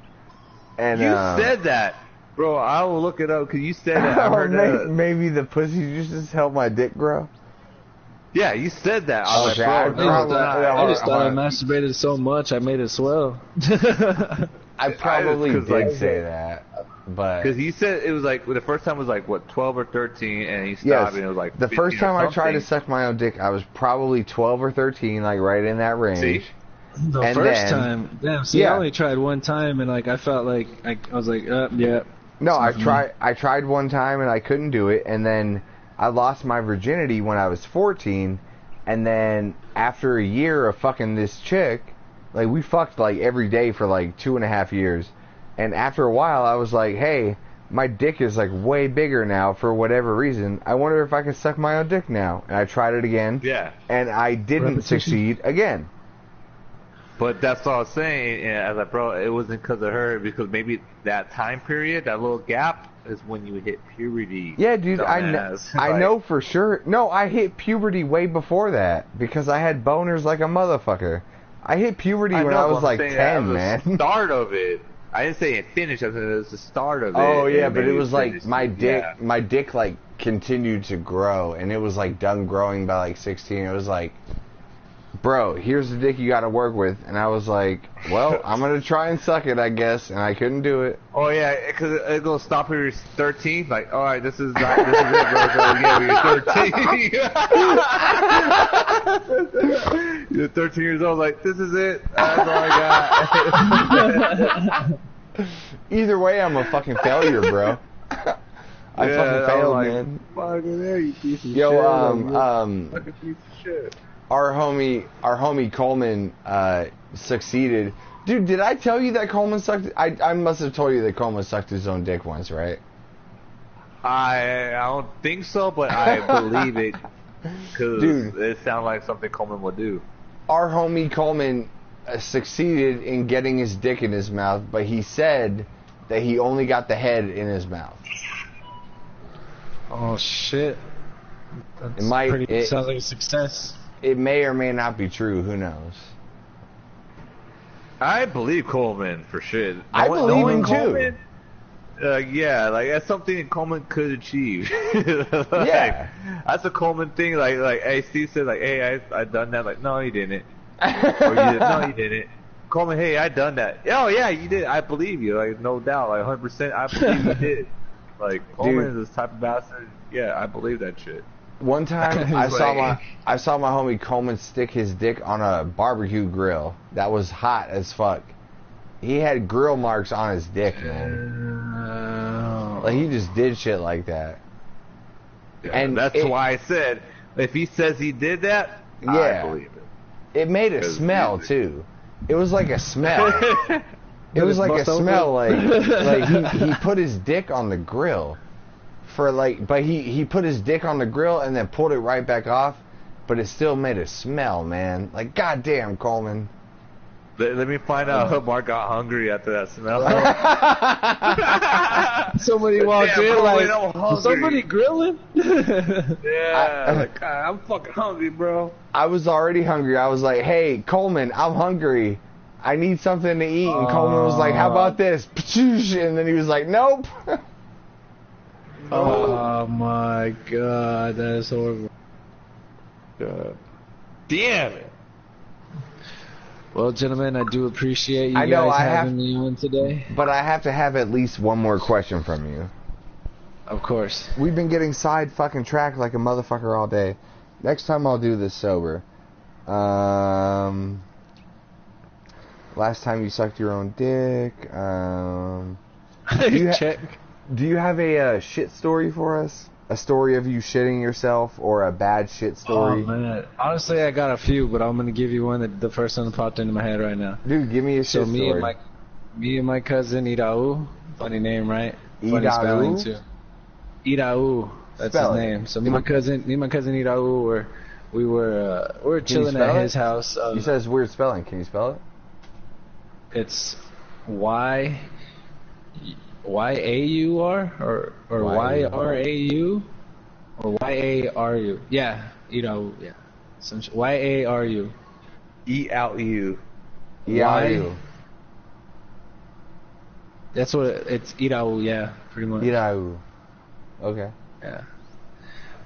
And you said that, bro. I will look it up because you said that. I heard that. Maybe the pussy juices help my dick grow. Yeah, you said that. I was like, I just thought I masturbated so much I made it swell. I probably did say that, but because he said it was like the first time was like what 12 or 13, and he stopped, and it was like the first time I tried to suck my own dick, I was probably 12 or 13, like right in that range. See? The first time, damn. See, I only tried one time, and like I felt like I was like, yeah. No, I tried one time and I couldn't do it, and then I lost my virginity when I was 14, and then after a year of fucking this chick, like we fucked like every day for like 2.5 years, and after a while I was like, hey, my dick is like way bigger now for whatever reason. I wonder if I can suck my own dick now, and I tried it again. Yeah. And I didn't succeed again. But that's what I was saying, and I was like, bro, it wasn't because of her, because maybe that time period, that little gap, is when you hit puberty. Yeah, dude, I know for sure. No, I hit puberty way before that, because I had boners like a motherfucker. I hit puberty when I was like 10, man. The start of it. I didn't say it finished, I said it was the start of it. Oh, yeah, but it was like my dick like continued to grow, and it was like done growing by like 16. It was like, bro, here's the dick you gotta work with. And I was like, well, I'm gonna try and suck it, I guess. And I couldn't do it. Oh, yeah, because it goes stop here 13. Like, all right, this is it, bro. Yeah, you're 13. You're 13 years old, like, this is it. That's all I got. Either way, I'm a fucking failure, bro. I fucking failed, like, man. Fucking there, you piece of shit. Fucking piece of shit. Our homie Coleman succeeded. Dude, did I tell you that Coleman sucked? I must have told you that Coleman sucked his own dick once, right? I don't think so, but I believe it because it sounded like something Coleman would do. Our homie Coleman succeeded in getting his dick in his mouth, but he said that he only got the head in his mouth. Oh shit! That's sounds like a success. It may or may not be true. Who knows? I believe Coleman for shit. I believe him too. Yeah, like that's something Coleman could achieve. Yeah, that's a Coleman thing. Like, hey, Steve said, like, hey, I done that. Like, no, you didn't. Or you did. No, you didn't. Coleman, hey, I done that. Oh yeah, you did. I believe you. Like, no doubt. Like, 100%. I believe you did. Like, Coleman is this type of bastard. Yeah, I believe that shit. One time, I saw my homie Coleman stick his dick on a barbecue grill that was hot as fuck. He had grill marks on his dick, man. Like, he just did shit like that. Yeah, and that's why I said, if he says he did that, I believe it. It made a smell too. It was like a smell. It was like a smell, like he put his dick on the grill. But he put his dick on the grill and then pulled it right back off, but it still made a smell, man. Like, goddamn, Coleman. Let me find out if Mark got hungry after that smell. Somebody walked in Coleman, like, I'm hungry. somebody grilling? Yeah, like, I'm fucking hungry, bro. I was already hungry. I was like, hey, Coleman, I'm hungry. I need something to eat. And Coleman was like, how about this? And then he was like, nope. Oh my god, that is horrible. Damn it. Well, gentlemen, I do appreciate you I know, guys I having me on today. But I have to have at least one more question from you. Of course. We've been getting side fucking tracked like a motherfucker all day. Next time I'll do this sober. Last time you sucked your own dick. Check. Do you have a shit story for us? A story of you shitting yourself or a bad shit story? Oh man, honestly, I got a few, but I'm gonna give you one that the first one that popped into my head right now. Dude, give me a shit story. Me and my cousin Irau, funny name, right? Funny Irau? spelling too. Irau, that's Spell his it. name. So me and my cousin Irau we were chilling at his house. You said it's weird spelling. Can you spell it? It's Y-A-U-R or Y-R-A-U or Y-A-R-U. Yeah, yeah. Y-A-R-U. E-out-U. E-I-U. That's what it's Irau, yeah, pretty much. Irau. Okay. Yeah.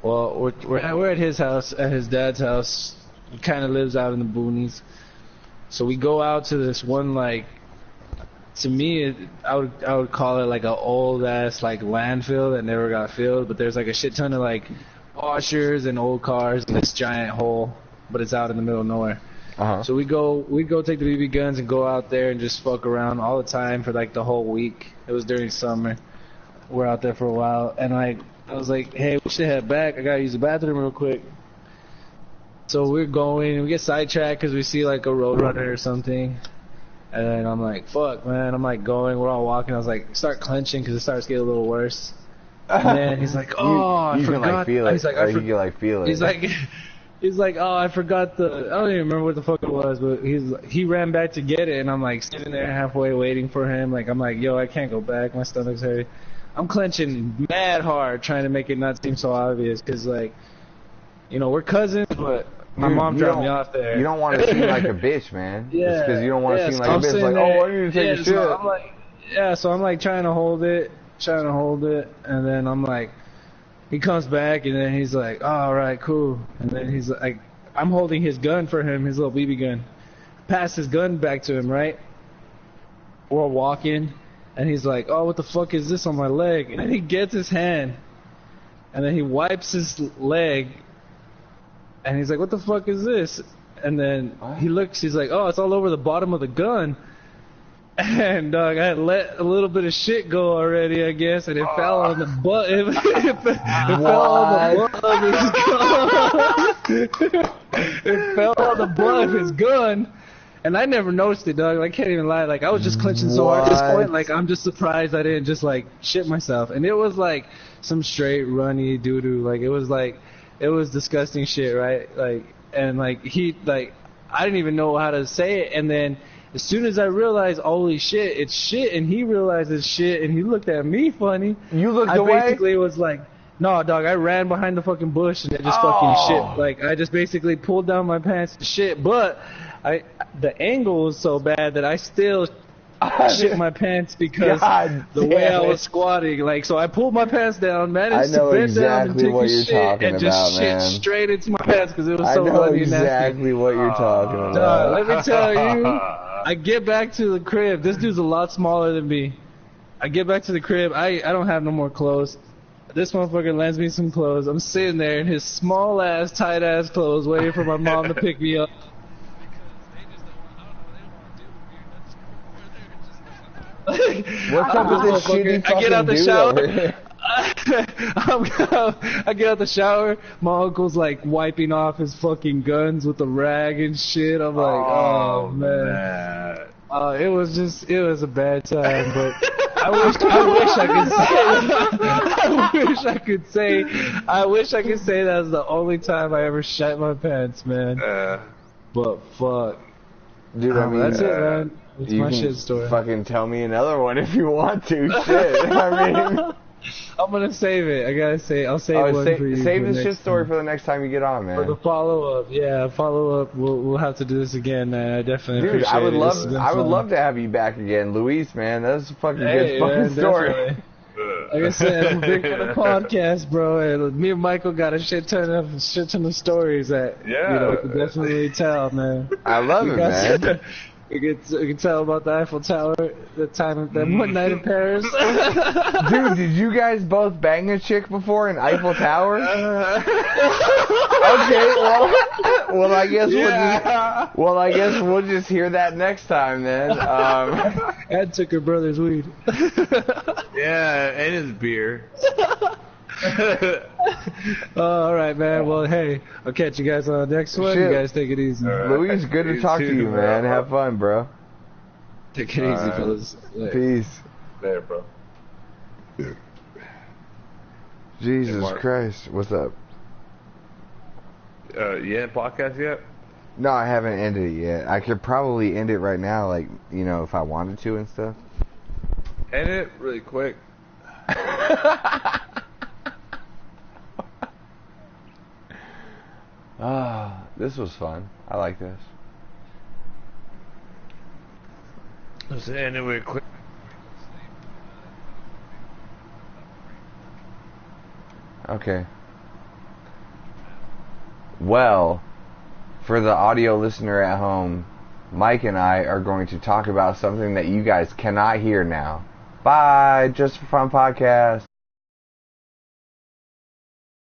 Well, we're at his house, at his dad's house. He kind of lives out in the boonies. So we go out to this one, like, to me, I would call it like an old ass like landfill that never got filled. But there's like a shit ton of like washers and old cars in this giant hole, but it's out in the middle of nowhere. So we'd go take the BB guns and go out there and just fuck around all the time for like the whole week. It was during summer. We're out there for a while, and I was like, hey, we should head back. I gotta use the bathroom real quick. So we're going, and we get sidetracked because we see like a roadrunner or something. And then I'm like, fuck, man. I'm like going, we're all walking. I was like, start clenching because it starts getting a little worse. And then he's like, oh, you I forgot. Can like feel it. He's like, you can like feel it. He's like, oh, I forgot I don't even remember what the fuck it was, but he ran back to get it, and I'm like sitting there halfway waiting for him. Like, I'm like, yo, I can't go back. My stomach's hurting. I'm clenching mad hard trying to make it not seem so obvious because, like, you know, we're cousins, but my mom dropped me off there. You don't want to seem like a bitch, man. Yeah. Because you don't want to seem like a bitch. Like, there, oh, I need to take a shit. So I'm like, so I'm like trying to hold it, and then I'm like, he comes back, and then he's like, oh, all right, cool. And then he's like, I'm holding his gun for him, his little BB gun. Pass his gun back to him, right? We're walking, and he's like, oh, what the fuck is this on my leg? And then he gets his hand, and then he wipes his leg. And he's like, what the fuck is this? And then he looks, he's like, oh, it's all over the bottom of the gun. And dog, I had let a little bit of shit go already, I guess, and it fell on the butt. It fell on the butt of his gun. It fell on the butt of his gun. And I never noticed it, dog. I can't even lie. Like, I was just clenching so hard at this point. Like, I'm just surprised I didn't just, like, shit myself. And it was, like, some straight runny doo-doo. Like, it was disgusting shit, right? Like, and like I didn't even know how to say it. And then as soon as I realized, holy shit, it's shit, and he realized it's shit, and he looked at me funny. You looked away? I basically was like, no, dog, I ran behind the fucking bush and I just fucking shit. Like, I just basically pulled down my pants to shit. But the angle was so bad that I still shit my pants because the way I was squatting. Like, so I pulled my pants down, managed to bend down and take a shit, and just shit straight into my pants because it was so bloody nasty. I know exactly what you're talking about. Let me tell you, I get back to the crib. This dude's a lot smaller than me. I get back to the crib. I don't have no more clothes. This motherfucker lends me some clothes. I'm sitting there in his small ass, tight ass clothes, waiting for my mom to pick me up. What's up with this shitty fucking I get out the dude shower. over here? I get out the shower. My uncle's like wiping off his fucking guns with a rag and shit. I'm like, oh man. It was a bad time, but I wish I could say that was the only time I ever shit my pants, man. But fuck. Dude, I mean, that's it, man. It's you my can shit story. fucking tell me another one if you want to. Shit, I mean, I'm gonna save it. I gotta say, I'll save one for you. save for this shit next story time. for the next time you get on, man. For the follow up, yeah, follow up. We'll have to do this again, man. I definitely Dude, appreciate I would it. love, This has been I would fun. love to have you back again, Luis, man. That's a fucking Hey, good fucking man, story. definitely. Like I said, I'm big for the podcast, bro. And me and Michael got a shit ton of stories that we can definitely tell, man. I love it, man. We can tell about the Eiffel Tower, the time that one night in Paris. Dude, did you guys both bang a chick before in Eiffel Tower? Okay, well, I guess I guess we'll just hear that next time then. Ed took her brother's weed. Yeah, and his beer. All right, man. Well, hey, I'll catch you guys on the next one. Shit. You guys take it easy. Luis, good to talk to you, man. Have fun, bro. Take it easy, fellas. Peace. There, bro. Jesus Mark. Christ, what's up? You in podcast yet? No, I haven't ended it yet. I could probably end it right now, like, you know, if I wanted to and stuff. End it really quick. Ah, this was fun. I like this. Let's end it really quick. Okay. Well, for the audio listener at home, Mike and I are going to talk about something that you guys cannot hear now. Bye, Just for Fun Podcast.